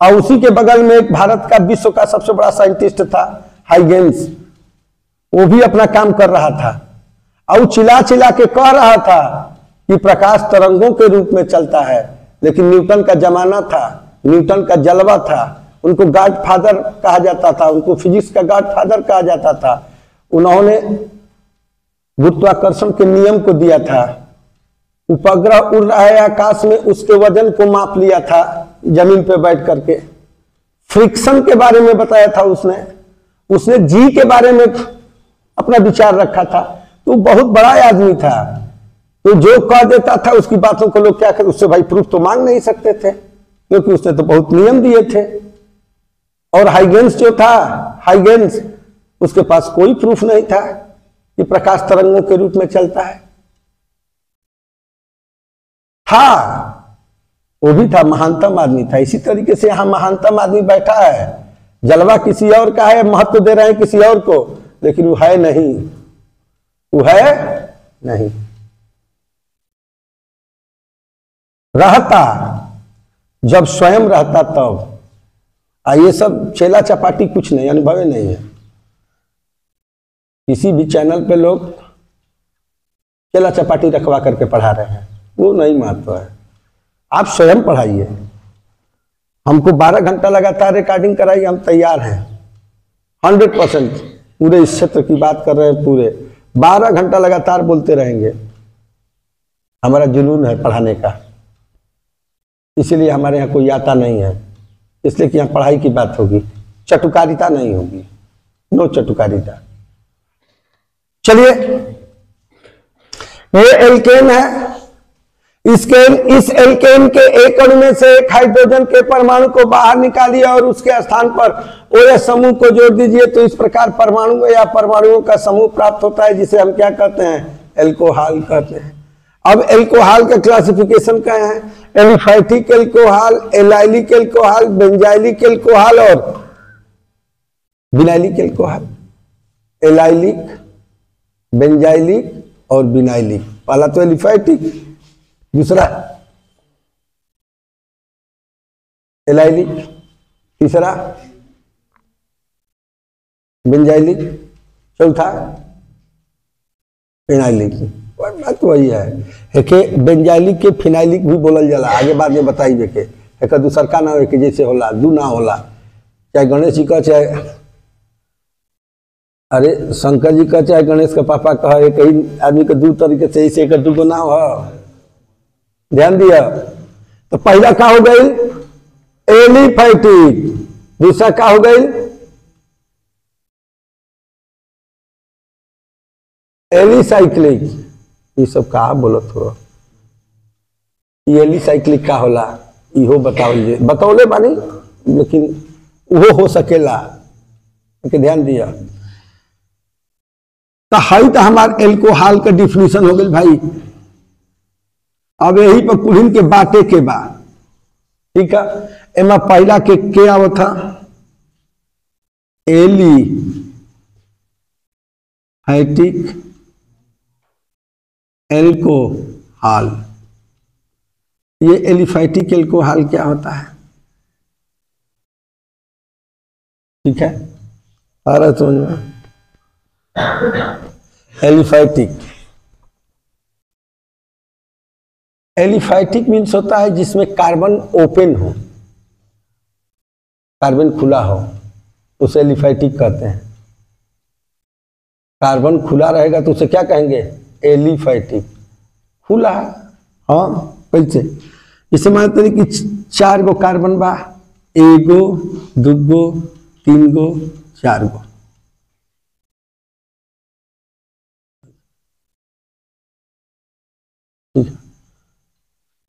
और उसी के बगल में एक भारत का विश्व का सबसे बड़ा साइंटिस्ट था हाइगेंस, वो भी अपना काम कर रहा था और चिल्ला चिल्ला के कह रहा था कि प्रकाश तरंगों के रूप में चलता है। लेकिन न्यूटन का जमाना था, न्यूटन का जलवा था, उनको गॉड फादर कहा जाता था, उनको फिजिक्स का गॉड फादर कहा जाता था। उन्होंने गुरुत्वाकर्षण के नियम को दिया था, उपग्रह उड़ रहा है आकाश में, उसके वजन को माप लिया था जमीन पे बैठ करके, फ्रिक्शन के बारे में बताया था उसने जी के बारे में अपना विचार रखा था। तो बहुत बड़ा आदमी था, तो जो कह देता था उसकी बातों को लोग क्या करते, उससे भाई प्रूफ तो मांग नहीं सकते थे क्योंकि उसने तो बहुत नियम दिए थे। और हाइगेंस जो था, हाइगेंस उसके पास कोई प्रूफ नहीं था कि प्रकाश तरंगों के रूप में चलता है। हाँ, वो भी था, महानतम आदमी था। इसी तरीके से यहां महानतम आदमी बैठा है, जलवा किसी और का है, महत्व दे रहे हैं किसी और को, लेकिन वो है नहीं, वो है नहीं। रहता जब स्वयं रहता तब, ये सब चेला चपाटी कुछ नहीं, अनुभव नहीं है। किसी भी चैनल पे लोग चेला चपाटी रखवा करके पढ़ा रहे हैं, वो नहीं महत्व है। आप स्वयं पढ़ाइए। हमको 12 घंटा लगातार रिकॉर्डिंग कराइए, हम तैयार हैं 100%। पूरे इस क्षेत्र की बात कर रहे हैं, पूरे 12 घंटा लगातार बोलते रहेंगे। हमारा जुनून है पढ़ाने का, इसीलिए हमारे यहाँ कोई आता नहीं है, इसलिए कि यहाँ पढ़ाई की बात होगी, चटुकारिता नहीं होगी, नो चटुकारिता। चलिए, ये एल्केन है। इस एल्केन के एक अणु में से एक हाइड्रोजन के परमाणु को बाहर निकालिए और उसके स्थान पर OH समूह को जोड़ दीजिए, तो इस प्रकार परमाणु या परमाणुओं का समूह प्राप्त होता है, जिसे हम क्या कहते हैं, एल्कोहल कहते हैं। अब एल्कोहल का क्लासिफिकेशन क्या है, aliphatic alcohol, allylic alcohol, benzylic alcohol और विनाइलिक एल्कोहल। एलाइलिक, बेंजाइलिक और विनाइलिक। पहला तो एलिफैटिक, दूसरा एलाइलिक, तीसरा बेंजाइलिक, चौथा फिनाइलिक। बात वही है कि बेंजाइलिक के फिनाइलिक भी बोलल जाला, आगे बाद में बताइए के एक दूसर का ना हो कि जैसे होला दू ना होला, चाहे गणेश जी का, चाहे अरे शंकर जी का, चाहे गणेश का पापा कहा, एक ही आदमी के दू तरीके से, इसे एक दूगो ना हो। ध्यान दिया। तो पहला क्या हो गई, एलिफैटिक, दूसरा क्या हो गई, एलिसाइक्लिक। ये सब कहा बोलो थोड़ा। ये एलिसाइक्लिक का होला, इहो बतौले बानी, लेकिन वो हो सकेला के ध्यान दिया। तो हाई तो हमार एल्कोहल का डिफिनेशन हो गई भाई। अब यही पर कुलीन के बाटे के बा, ठीक है। एमा पहला के आवत था एलिफैटिक एल्कोहल। ये एलिफैटिक एल्कोहल क्या होता है, ठीक है, आ रहा समझ में। एलिफैटिक मीन्स होता है जिसमें कार्बन ओपन हो, कार्बन खुला हो, उसे एलिफैटिक कहते हैं। कार्बन खुला रहेगा तो उसे क्या कहेंगे, एलिफैटिक, खुला है। हाँ कैसे, इसे मानते हैं कि 4 गो कार्बन बा, 1 गो 2 गो 3 गो 4 गो।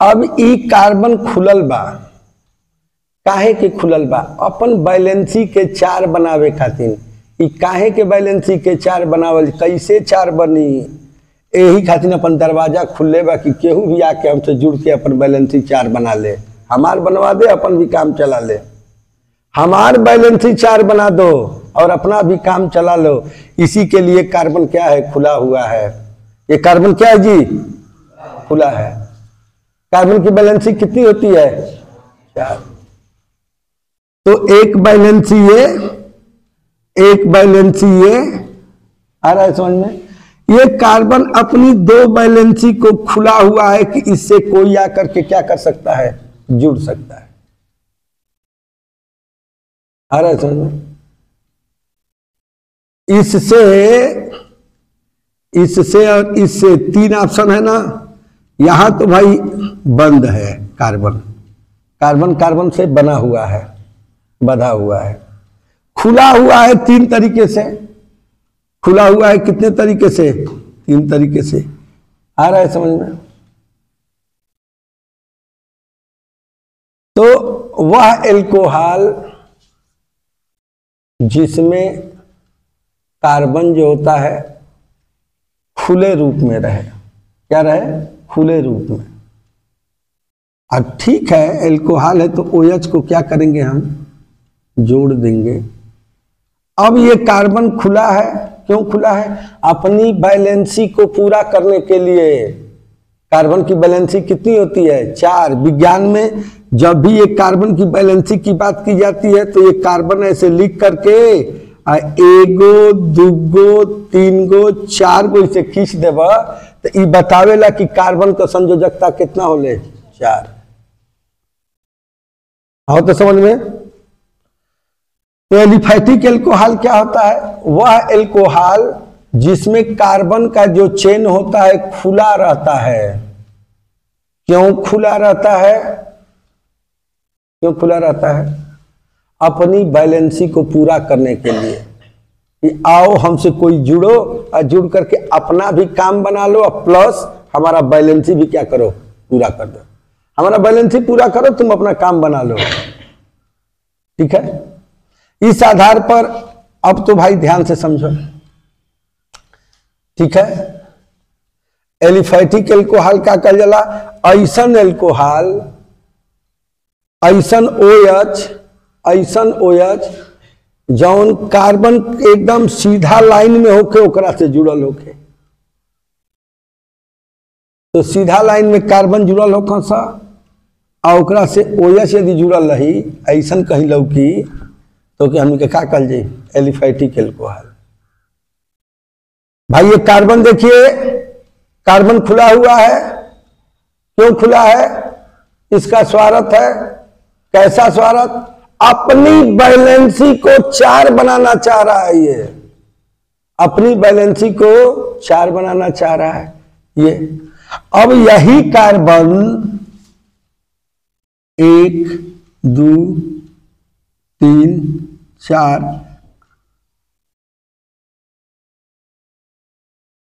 अब ई कार्बन खुलल बा, काहे के खुलल बा, अपन बैलेंसी के 4 बनावे खातिर। ई काहे के बैलेंसी के 4 बनावल, कैसे 4 बनी, यही खातिर अपन दरवाजा खुले बा कि केहू भी आके हमसे जुड़ के अपन बैलेंसी 4 बना ले, हमार बनवा दे, अपन भी काम चला ले। हमार बैलेंसी 4 बना दो और अपना भी काम चला लो। इसी के लिए कार्बन क्या है, खुला हुआ है। ये कार्बन क्या है जी, खुला है। कार्बन की बैलेंसी कितनी होती है, 4। तो एक बैलेंसी ये, एक बैलेंसी ये, आ रहा है समझ में। ये कार्बन अपनी 2 बैलेंसी को खुला हुआ है कि इससे कोई आकर के क्या कर सकता है, जुड़ सकता है। आ रहा है समझ में। इससे और इससे 3 ऑप्शन है ना। यहां तो भाई बंद है, कार्बन कार्बन कार्बन से बना हुआ है, बंधा हुआ है। खुला हुआ है 3 तरीके से, खुला हुआ है कितने तरीके से, 3 तरीके से। आ रहा है समझ में। तो वह एल्कोहल जिसमें कार्बन जो होता है खुले रूप में रहे, क्या रहे, खुले रूप में। अब ठीक है, एल्कोहल है तो OH को क्या करेंगे, हम जोड़ देंगे। अब ये कार्बन खुला है, क्यों खुला है, अपनी बैलेंसी को पूरा करने के लिए। कार्बन की बैलेंसी कितनी होती है, 4। विज्ञान में जब भी ये कार्बन की बैलेंसी की बात की जाती है तो ये कार्बन ऐसे लिख करके 1 गो 2 गो 3 गो 4 गो इसे खींच देवा तो ये बतावेला कि कार्बन का संयोजकता कितना होले, 4। आओ तो समझ में। तो एलिफैटिक एल्कोहल क्या होता है, वह एल्कोहल जिसमें कार्बन का जो चेन होता है खुला रहता है। क्यों खुला रहता है, क्यों खुला रहता है, अपनी बैलेंसी को पूरा करने के लिए कि आओ हमसे कोई जुड़ो और जुड़ करके अपना भी काम बना लो और प्लस हमारा बैलेंसी भी क्या करो, पूरा कर दो। हमारा बैलेंसी पूरा करो, तुम अपना काम बना लो, ठीक है। इस आधार पर अब तो भाई ध्यान से समझो, ठीक है। एलिफैटिक एल्कोहल का कल जला, ऐसन एल्कोहल, ऐसन OH जौन कार्बन एकदम सीधा लाइन में होके ओकरा से जुड़ल होके। तो सीधा लाइन में कार्बन जुड़ल हो कौन सा, और ओकरा से OH यदि जुड़ल रही ऐसन कहीं लौकी तो कि हमके क्या कल जाए, एलिफैटिक एल्कोहल। भाई ये कार्बन देखिए, कार्बन खुला हुआ है, क्यों खुला है, इसका स्वार्थ है। कैसा स्वार्थ, अपनी बैलेंसी को 4 बनाना चाह रहा है। ये अपनी बैलेंसी को 4 बनाना चाह रहा है ये। अब यही कार्बन 1 2 3 4,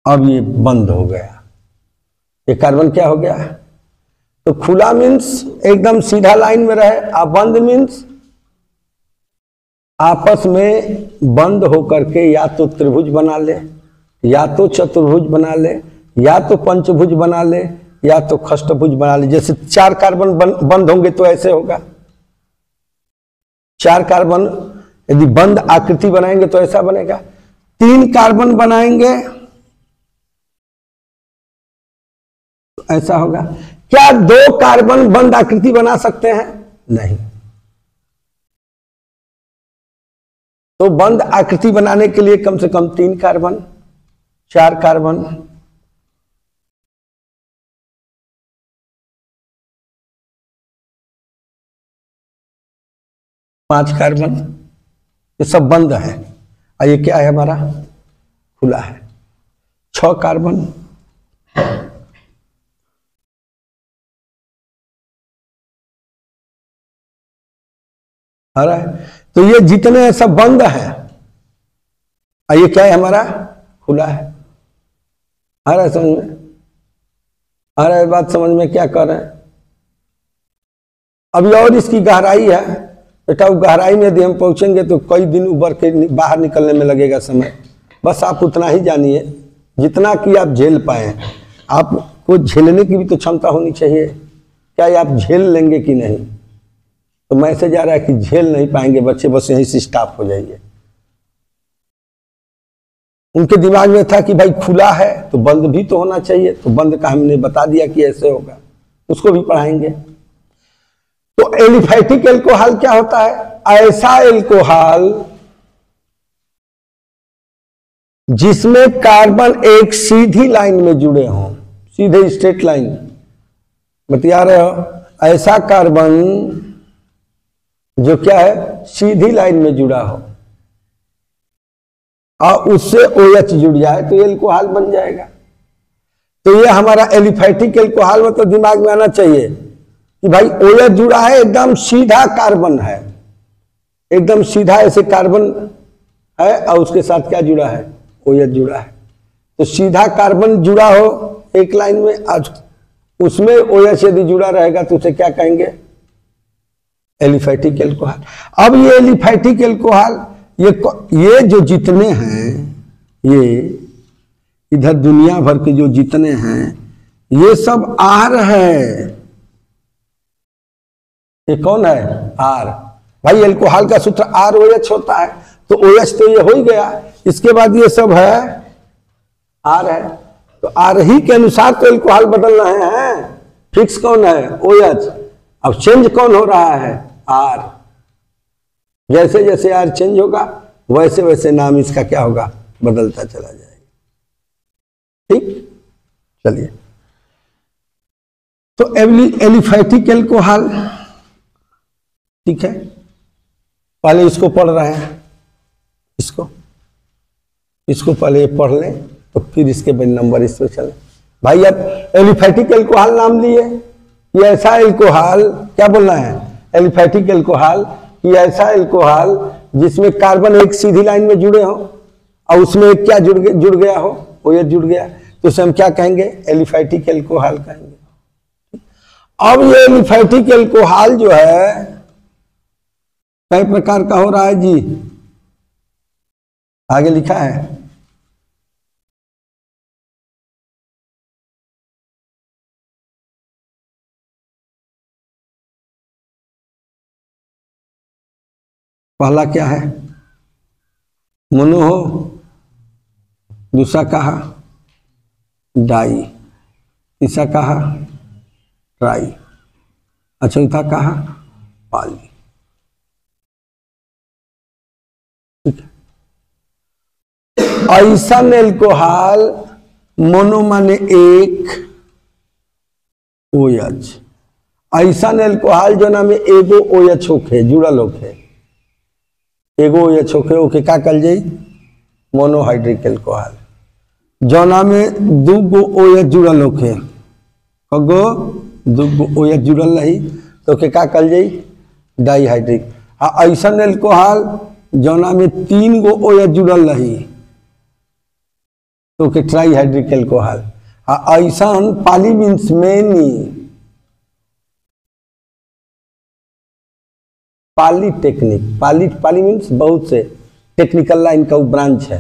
अब ये बंद हो गया, ये कार्बन क्या हो गया। तो खुला मीन्स एकदम सीधा लाइन में रहे, और बंद मीन्स आपस में बंद होकर के या तो त्रिभुज बना ले, या तो चतुर्भुज बना ले, या तो पंचभुज बना ले, या तो खष्टभुज बना ले। जैसे 4 कार्बन बंद होंगे तो ऐसे होगा, 4 कार्बन यदि बंद आकृति बनाएंगे तो ऐसा बनेगा। 3 कार्बन बनाएंगे तो ऐसा होगा। क्या 2 कार्बन बंद आकृति बना सकते हैं? नहीं। तो बंद आकृति बनाने के लिए कम से कम 3 कार्बन, 4 कार्बन, 5 कार्बन, ये सब बंद है। और ये क्या है हमारा? खुला है। 6 कार्बन, आ रहा है। तो ये जितने हैं सब बंद है, और ये क्या है हमारा? खुला है। आ रहा है समझ में? आ रहा है बात समझ में? क्या कर रहे हैं अभी? और इसकी गहराई है बेटा, वो गहराई में यदि हम पहुंचेंगे तो कई दिन उबर के बाहर निकलने में लगेगा समय। बस आप उतना ही जानिए जितना कि आप झेल पाए। आपको झेलने की भी तो क्षमता होनी चाहिए। क्या ये आप झेल लेंगे कि नहीं? तो मैसेज आ रहा है कि झेल नहीं पाएंगे बच्चे, बस यहीं से स्टॉप हो जाइए। उनके दिमाग में था कि भाई खुला है तो बंद भी तो होना चाहिए, तो बंद का हमने बता दिया कि ऐसे होगा, उसको भी पढ़ाएंगे। तो एलिफैटिक एल्कोहल क्या होता है? ऐसा एल्कोहल जिसमें कार्बन एक सीधी लाइन में जुड़े हों, सीधे स्ट्रेट लाइन बता रहे हो। ऐसा कार्बन जो क्या है? सीधी लाइन में जुड़ा हो और उससे OH जुड़ जाए तो एल्कोहल बन जाएगा। तो ये हमारा एलिफैटिक एल्कोहल मतलब दिमाग में आना चाहिए कि भाई OH जुड़ा है, एकदम सीधा कार्बन है, एकदम सीधा ऐसे कार्बन है और उसके साथ क्या जुड़ा है? OH जुड़ा है। तो सीधा कार्बन जुड़ा हो एक लाइन में, आज उसमें OH यदि जुड़ा रहेगा तो उसे क्या कहेंगे? Aliphatic alcohol. अब ये एलिफैटिक एल्कोहल ये जो जितने हैं, ये इधर दुनिया भर के जो जितने हैं, ये सब आर है। ये कौन है? आर। भाई एल्कोहल का सूत्र ROH होता है, तो OH तो ये हो ही गया। इसके बाद ये सब है आर है, तो आर ही के अनुसार तो एल्कोहल बदल रहे हैं। फिक्स कौन है? OH। अब चेंज कौन हो रहा है? आर। जैसे जैसे आर चेंज होगा वैसे वैसे नाम इसका क्या होगा? बदलता चला जाएगा। ठीक, चलिए। तो एलिफैटिक एल्कोहल, ठीक है, पहले इसको पढ़ रहे हैं, इसको पहले पढ़ लें तो फिर इसके बाद नंबर इस पे चले। भाई अब एलिफैटिक एल्कोहल नाम लिए, ये ऐसा एल्कोहल, क्या बोलना है? एलिफैटिक एल्कोहल, ये ऐसा एल्कोहल जिसमें कार्बन एक सीधी लाइन में जुड़े हो और उसमें क्या जुड़ गया हो? OH जुड़ गया, तो उसे हम क्या कहेंगे? एलिफैटिक एल्कोहल कहेंगे। अब ये एलिफैटिक एल्कोहल जो है कई प्रकार का हो रहा है जी, आगे लिखा है। पहला क्या है? मोनो हो, दूसरा कहा डाई, तीसरा कहा ट्राई, चौथा कहा पाली। ठीक है। ऐसा एल्कोहल, मोनो माने एक, OH। ऐसा एल्कोहल जो नाम एगो OH होखे, जुड़ल होखे, एगो OH होखे, ओके का कल जाई? Monohydric alcohol. जौना में दूगो OH जुड़ल होखे, कगो? दूगो OH जुड़ल रही तो के का कल जाई? डाईहाइड्रिक। आ ऐसा एल्कोहल जौना में 3 गो OH जुड़ल रही तो के ट्राईहाइड्रिक एल्कोहल। आ ऐसा poly means many, polytechnic, poly means बहुत से, टेक्निकल लाइन का ब्रांच है,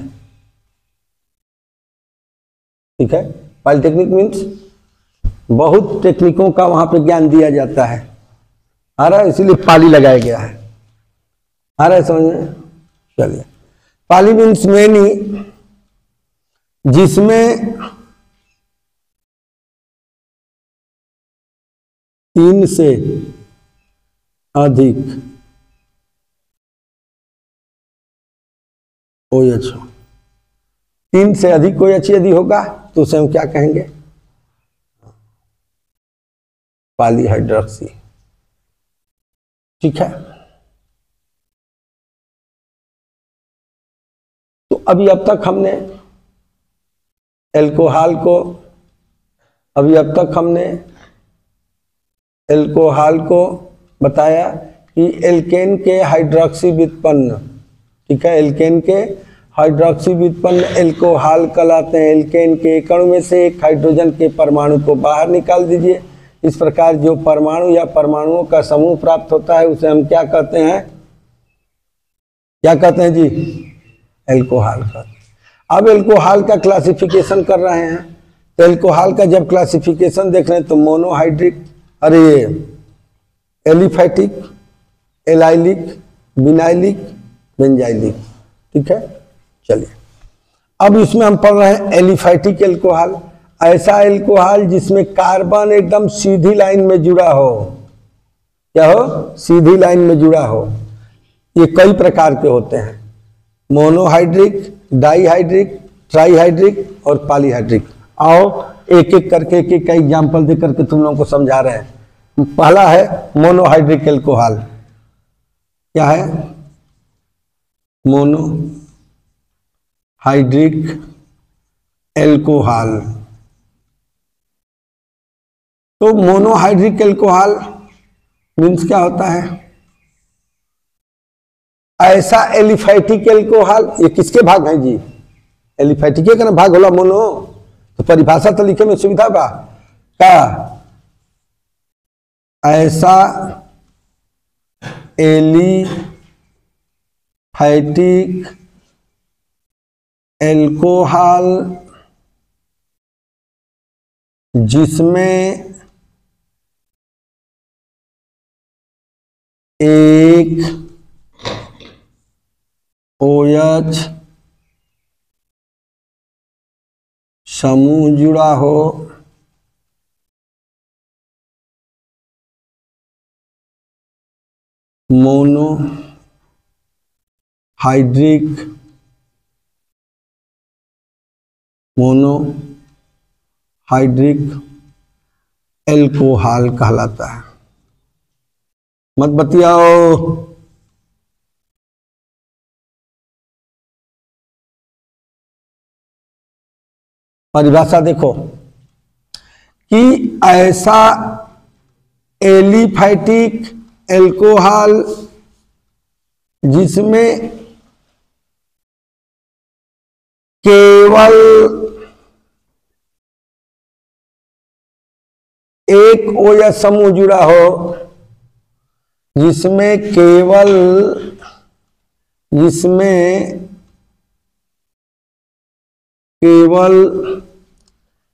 ठीक है। पॉलीटेक्निक मीन्स बहुत टेक्निकों का वहां पे ज्ञान दिया जाता है, आ रहा है, इसीलिए पाली लगाया गया है, आ रहा है समझ में। चलिए, पाली मीन्स मैनी, जिसमें 3 से अधिक OH हो। 3 से अधिक OH यदि होगा तो उसे हम क्या कहेंगे? पॉलीहाइड्रोक्सी, ठीक है। तो अभी अब तक हमने एल्कोहल को बताया कि एल्केन के हाइड्रोक्सी व्युत्पन्न, ठीक है, एल्केन के हाइड्रोक्सी व्युत्पन्न एल्कोहल कहलाते हैं। एल्केन के कण में से एक हाइड्रोजन के परमाणु को बाहर निकाल दीजिए। इस प्रकार जो परमाणु या परमाणुओं का समूह प्राप्त होता है उसे हम क्या कहते हैं? क्या कहते हैं जी? एल्कोहल कहते हैं। अब एल्कोहल का क्लासिफिकेशन कर रहे हैं, तो एल्कोहल का जब क्लासिफिकेशन देख रहे हैं तो monohydric, aliphatic, allylic, vinylic, benzylic, ठीक है। चलिए, अब इसमें हम पढ़ रहे हैं एलिफैटिक एल्कोहल। ऐसा एल्कोहल जिसमें कार्बन एकदम सीधी लाइन में जुड़ा हो, क्या हो? सीधी लाइन में जुड़ा हो। ये कई प्रकार के होते हैं, मोनोहाइड्रिक, डाईहाइड्रिक, ट्राईहाइड्रिक और पॉलीहाइड्रिक। आओ एक एक करके एक का एग्जाम्पल दे करके तुम लोगों को समझा रहे हैं। पहला है मोनोहाइड्रिक एल्कोहल। क्या है? Monohydric alcohol. तो मोनोहाइड्रिक एल्कोहल मीन्स क्या होता है? ऐसा एलिफैटिक एल्कोहल, ये किसके भाग हैं जी? एलिफैटिक का ना भाग होला मोनो, तो परिभाषा तो लिखे में सुविधा बा का? ऐसा एलिफैटिक एल्कोहल जिसमें एक OH समूह जुड़ा हो, मोनोहाइड्रिक एल्कोहल कहलाता है। मत बतियाओ। परिभाषा देखो कि ऐसा एलिफैटिक एल्कोहल जिसमें केवल एक OH समूह जुड़ा हो, जिसमें केवल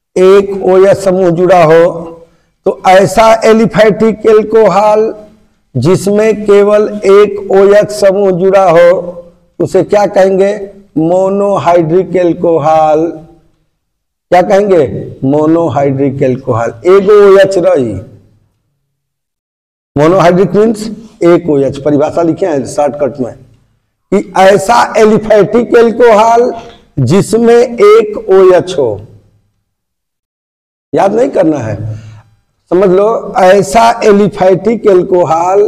एक OH समूह जुड़ा हो, तो ऐसा एलिफैटिक एल्कोहल जिसमें केवल एक OH समूह जुड़ा हो उसे क्या कहेंगे? Monohydric alcohol. क्या कहेंगे? Monohydric alcohol. एक OH रही, मोनोहाइड्रिक मीन्स एक OH। परिभाषा लिखे हैं शॉर्टकट में कि ऐसा एलिफैटिक एल्कोहल जिसमें एक OH हो। याद नहीं करना है, समझ लो। ऐसा एलिफैटिक एल्कोहल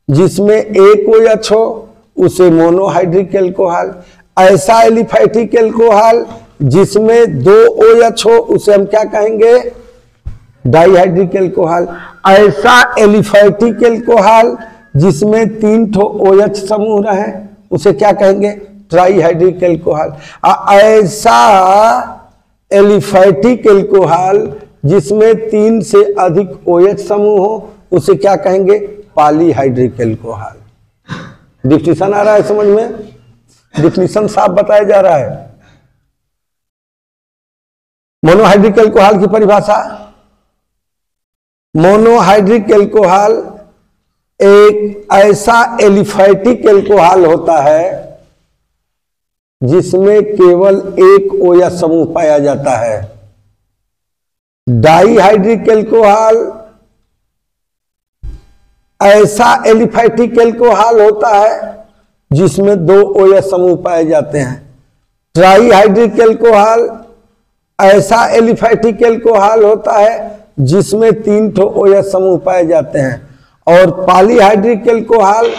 जिसमें एक OH हो उसे मोनोहाइड्रिक एल्कोहल। ऐसा एलिफैटिक एल्कोहल जिसमें 2 OH हो उसे हम क्या कहेंगे? Dihydric alcohol. ऐसा एलिफैटिक एल्कोहल जिसमें 3 OH समूह रहे उसे क्या कहेंगे? Trihydric alcohol. ऐसा एलिफैटिक एल्कोहल जिसमें 3 से अधिक OH समूह हो उसे क्या कहेंगे? Polyhydric alcohol. डिफिनीशन आ रहा है समझ में? डिफिनीशन साफ बताया जा रहा है। मोनोहाइड्रिक एल्कोहल की परिभाषा, मोनोहाइड्रिक एल्कोहल एक ऐसा एलिफैटिक एल्कोहल होता है जिसमें केवल एक OH समूह पाया जाता है। डाईहाइड्रिक एल्कोहल ऐसा एलिफैटिक एल्कोहल होता है जिसमें 2 OH समूह पाए जाते हैं। ट्राईहाइड्रिक एल्कोहल ऐसा एलिफैटिक एल्कोहल होता है जिसमें 3 OH समूह पाए जाते हैं। और पॉलीहाइड्रिक एल्कोहल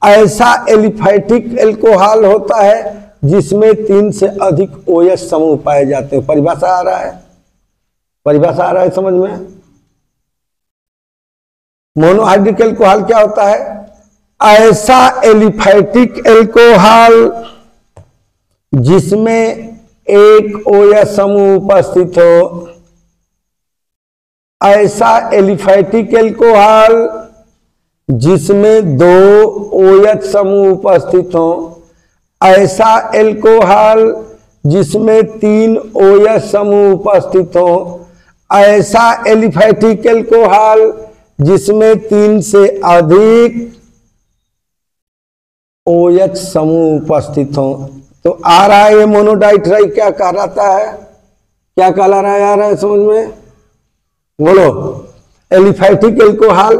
ऐसा एलिफैटिक एल्कोहल होता है जिसमें 3 से अधिक OH समूह पाए जाते हैं। परिभाषा आ रहा है, परिभाषा आ रहा है समझ में? मोनोहाइड्रिक एल्कोहल क्या होता है? ऐसा एलिफैटिक एल्कोहल जिसमें एक OH समूह उपस्थित हो। ऐसा एलिफैटिक एल्कोहल जिसमें 2 OH समूह उपस्थित हो। ऐसा एल्कोहल जिसमें 3 OH समूह उपस्थित हो। ऐसा एलिफैटिक एल्कोहल जिसमें 3 से अधिक OH समूह उपस्थित हो। तो आ रहा है ये मोनोडाइट्राई क्या कहलाता है? क्या कहला रहा है? आ रहा है समझ में? बोलो। एलिफैटिक एल्कोहल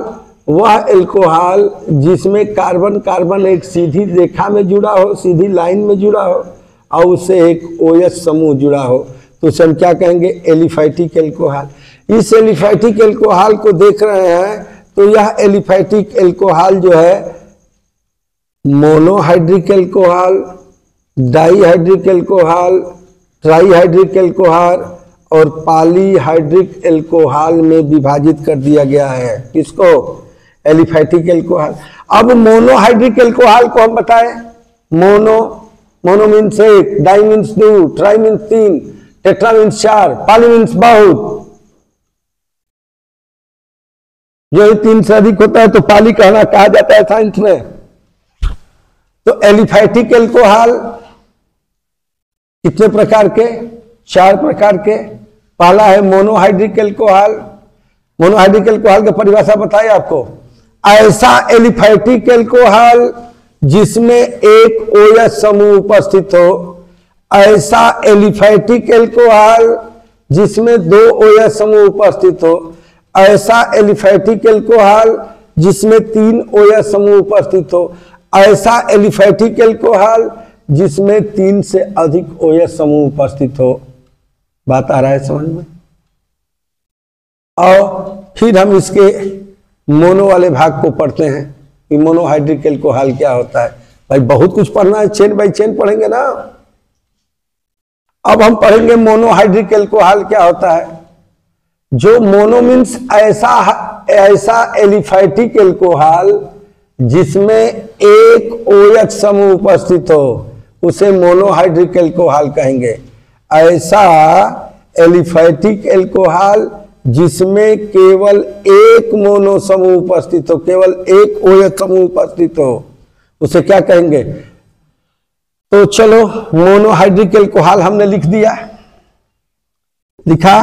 वह एल्कोहल जिसमें कार्बन कार्बन एक सीधी रेखा में जुड़ा हो, सीधी लाइन में जुड़ा हो और उससे एक OH समूह जुड़ा हो, तो उसे हम क्या कहेंगे? Aliphatic alcohol. इस एलिफैटिक एल्कोहल को देख रहे हैं तो यह एलिफैटिक एल्कोहल जो है monohydric alcohol, dihydric alcohol, trihydric alcohol और पॉलीहाइड्रिक एल्कोहल में विभाजित कर दिया गया है। किसको? Aliphatic alcohol. अब मोनोहाइड्रिक एल्कोहल को हम बताएं, mono means 1, di means 2, tri means 3, tetra means 4, poly means बहुत। जो ही 3 से अधिक होता है तो पॉली कहा जाता है साइंस में। तो एलिफैटिक एल्कोहल कितने प्रकार के? 4 प्रकार के। पहला है मोनोहाइड्रिक एल्कोहल। मोनोहाइड्रिक एल्कोहल की परिभाषा बताइए आपको। ऐसा एलिफैटिक एल्कोहल जिसमें एक OH समूह उपस्थित हो। ऐसा एलिफैटिक एल्कोहल जिसमें 2 OH समूह उपस्थित हो। ऐसा एलिफैटिक एल्कोहल जिसमें 3 OH समूह उपस्थित हो। ऐसा एलिफैटिक एल्कोहल जिसमें 3 से अधिक OH समूह उपस्थित हो। बात आ रहा है समझ में? और फिर हम इसके मोनो वाले भाग को पढ़ते हैं कि मोनोहाइड्रिक एल्कोहल क्या होता है। भाई बहुत कुछ पढ़ना है, चेन बाई चेन पढ़ेंगे ना। अब हम पढ़ेंगे मोनोहाइड्रिक एल्कोहल क्या होता है। जो मोनो मीन्स ऐसा एलिफैटिक एल्कोहल जिसमें एक OH समूह उपस्थित हो, उसे मोनोहाइड्रिक एल्कोहल कहेंगे। ऐसा एलिफैटिक एल्कोहल जिसमें केवल एक मोनो समूह उपस्थित हो, केवल एक OH समूह उपस्थित हो, उसे क्या कहेंगे? तो चलो मोनोहाइड्रिक एल्कोहल हमने लिख दिया, लिखा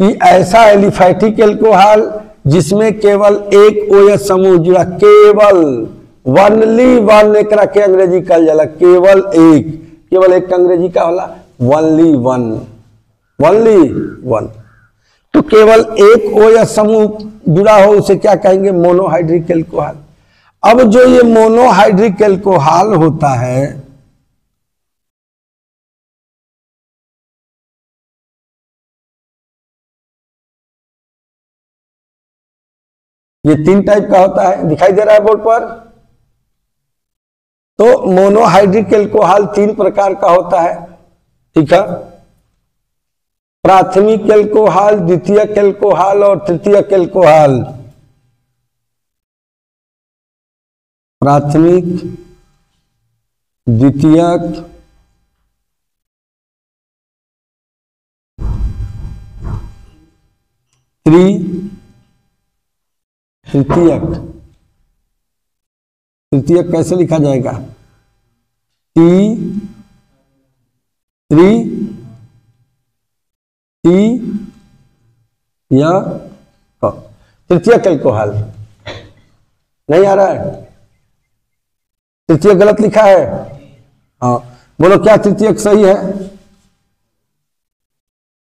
कि ऐसा एलिफैटिक एल्कोहल जिसमें केवल एक OH समूह जुड़ा, केवल वनली वन एक के अंग्रेजी कहा जाला, केवल एक अंग्रेजी का होला वनली वन। तो केवल एक OH समूह जुड़ा हो उसे क्या कहेंगे? Monohydric alcohol. अब जो ये मोनोहाइड्रिक एल्कोहल होता है ये 3 टाइप का होता है, दिखाई दे रहा है बोर्ड पर। तो मोनोहाइड्रिक एल्कोहल 3 प्रकार का होता है, ठीक है। प्राथमिक एल्कोहल, द्वितीयक एल्कोहल और तृतीयक एल्कोहल। प्राथमिक, द्वितीयक, तृतीयक। तृतीयक कैसे लिखा जाएगा? T3 T या तृतीयक अल्कोहल नहीं आ रहा है, तृतीयक गलत लिखा है। हाँ बोलो क्या तृतीयक सही है?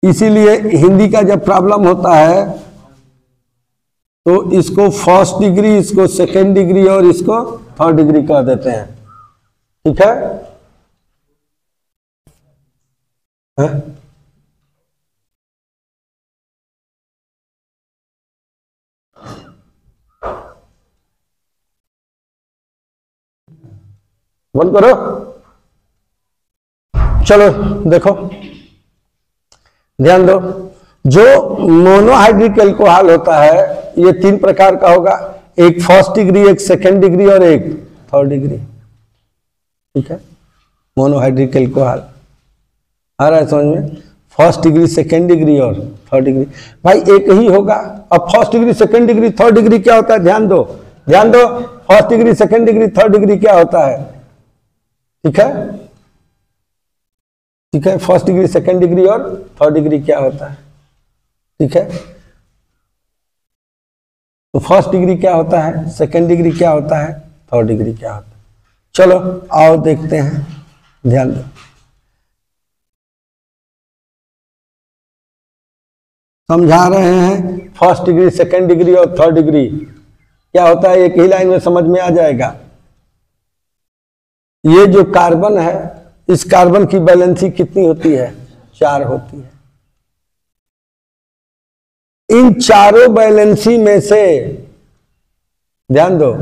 इसीलिए हिंदी का जब प्रॉब्लम होता है तो इसको फर्स्ट डिग्री, इसको सेकेंड डिग्री और इसको थर्ड डिग्री कह देते हैं। ठीक है, बंद करो। चलो देखो, ध्यान दो, जो मोनोहाइड्रिक अल्कोहल होता है ये 3 प्रकार का होगा, एक फर्स्ट डिग्री, एक सेकेंड डिग्री और एक थर्ड डिग्री। ठीक है, मोनोहाइड्रिक अल्कोहल आ रहा है समझ में? फर्स्ट डिग्री, सेकेंड डिग्री और थर्ड डिग्री। भाई एक ही होगा। अब first degree, second degree, third degree क्या होता है? ध्यान दो, ध्यान दो, first degree, second degree, third degree क्या होता है? ठीक है, ठीक है, फर्स्ट डिग्री, सेकेंड डिग्री और थर्ड डिग्री क्या होता है? ठीक है, तो फर्स्ट डिग्री क्या होता है, सेकेंड डिग्री क्या होता है, थर्ड डिग्री क्या होता है? चलो आओ देखते हैं, ध्यान दो। समझा रहे हैं फर्स्ट डिग्री, सेकेंड डिग्री और थर्ड डिग्री क्या होता है, एक ही लाइन में समझ में आ जाएगा। ये जो कार्बन है, इस कार्बन की वैलेंसी कितनी होती है? 4 होती है। इन चारों वैलेंसी में से ध्यान दो,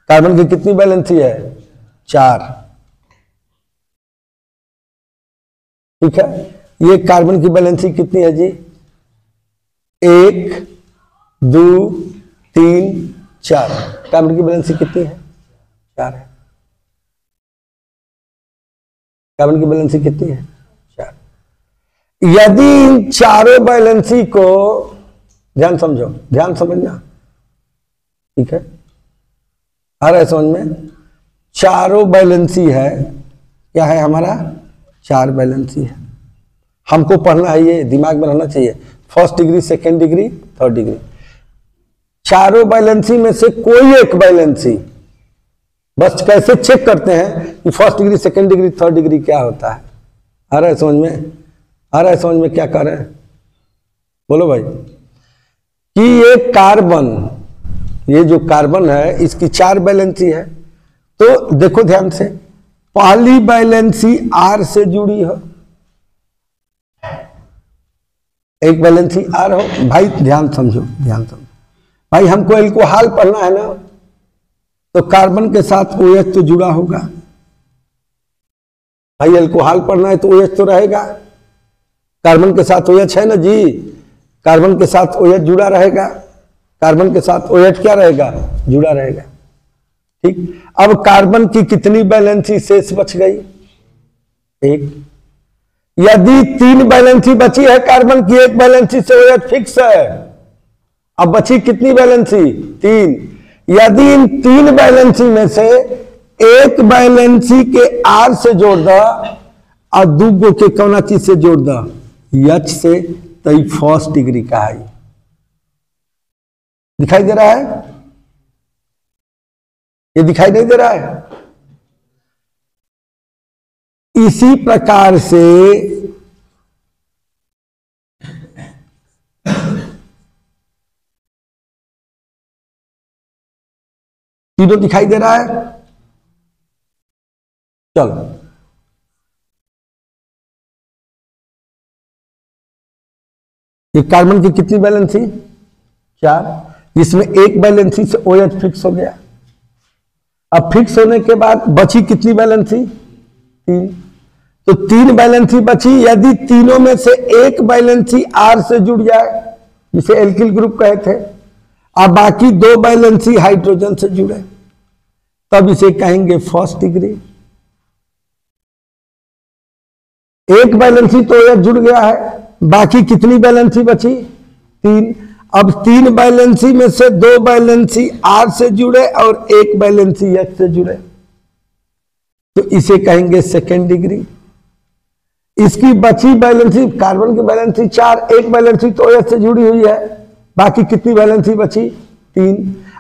कार्बन की कितनी वैलेंसी है? 4। ठीक है, ये कार्बन की वैलेंसी कितनी है जी? 1 2 3 4। कार्बन की वैलेंसी कितनी है? 4 है। कार्बन की वैलेंसी कितनी है? 4। यदि इन चारों वैलेंसी को, ध्यान समझो, ध्यान समझना, ठीक है, आ रहा है समझ में? चारों वैलेंसी है, क्या है हमारा? 4 वैलेंसी है। हमको पढ़ना है, ये दिमाग में रहना चाहिए। First degree, second degree, third degree, चारों वैलेंसी में से कोई एक वैलेंसी, बस कैसे चेक करते हैं कि first degree, second degree, third degree क्या होता है? आ रहा है समझ में? आ रहा है समझ में? क्या कर रहे हैं बोलो भाई? कि ये कार्बन, ये जो कार्बन है इसकी 4 वैलेंसी है। तो देखो ध्यान से, पहली वैलेंसी R से जुड़ी हो, एक वैलेंसी R हो। भाई ध्यान समझो, ध्यान समझो भाई, हमको एल्कोहल पढ़ना है ना, तो कार्बन के साथ OH तो जुड़ा होगा भाई। एल्कोहल पढ़ना है तो OH तो रहेगा, कार्बन के साथ OH है ना जी, कार्बन के साथ OH जुड़ा रहेगा, कार्बन के साथ OH क्या रहेगा? जुड़ा रहेगा। ठीक, अब कार्बन की कितनी वैलेंसी शेष बच गई? 1। यदि 3 वैलेंसी बची है कार्बन की, एक वैलेंसी से OH फिक्स है, अब बची कितनी वैलेंसी? 3। यदि इन 3 वैलेंसी में से एक वैलेंसी के R से जोड़ दा और दूगो के कौना चीज से जोड़ दा? H से, तो फर्स्ट डिग्री का है। दिखाई दे रहा है? ये दिखाई नहीं दे रहा है? इसी प्रकार से तीनों दिखाई दे रहा है? चलो ये कार्बन की कितनी वैलेंसी? 4, जिसमें एक वैलेंसी से OH फिक्स हो गया। अब फिक्स होने के बाद बची कितनी वैलेंसी? 3। तो 3 वैलेंसी बची। यदि तीनों में से एक वैलेंसी R से जुड़ जाए, जिसे एल्किल ग्रुप कहे थे, और बाकी 2 वैलेंसी हाइड्रोजन से जुड़े, तब इसे कहेंगे फर्स्ट डिग्री। एक वैलेंसी तो OH जुड़ गया है, बाकी कितनी वैलेंसी बची? 3। अब 3 वैलेंसी में से 2 वैलेंसी R से जुड़े और 1 वैलेंसी H से जुड़े, तो इसे कहेंगे सेकेंड डिग्री। इसकी बची वैलेंसी, कार्बन की वैलेंसी 4, 1 वैलेंसी तो OH से जुड़ी हुई है, बाकी कितनी वैलेंसी बची? 3।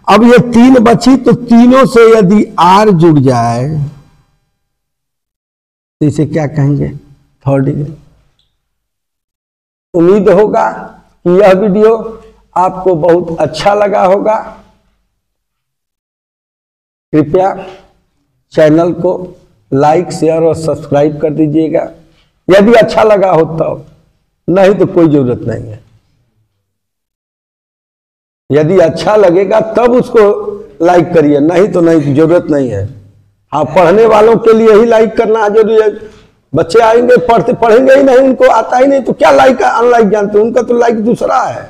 अब ये 3 बची तो तीनों से यदि R जुड़ जाए तो इसे क्या कहेंगे? Third degree. उम्मीद होगा कि यह वीडियो आपको बहुत अच्छा लगा होगा। कृपया चैनल को लाइक, शेयर और सब्सक्राइब कर दीजिएगा यदि अच्छा लगा हो तो, नहीं तो कोई जरूरत नहीं है। यदि अच्छा लगेगा तब उसको लाइक करिए, नहीं तो नहीं, जरूरत नहीं है। हाँ, पढ़ने वालों के लिए ही लाइक करना जरूरी है। बच्चे आएंगे पढ़ेंगे ही नहीं, उनको आता ही नहीं, तो क्या लाइक अनलाइक जानते हैं? उनका तो लाइक दूसरा है,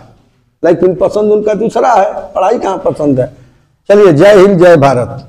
लाइक पसंद उनका दूसरा है, पढ़ाई कहाँ पसंद है। चलिए, जय हिंद, जय भारत।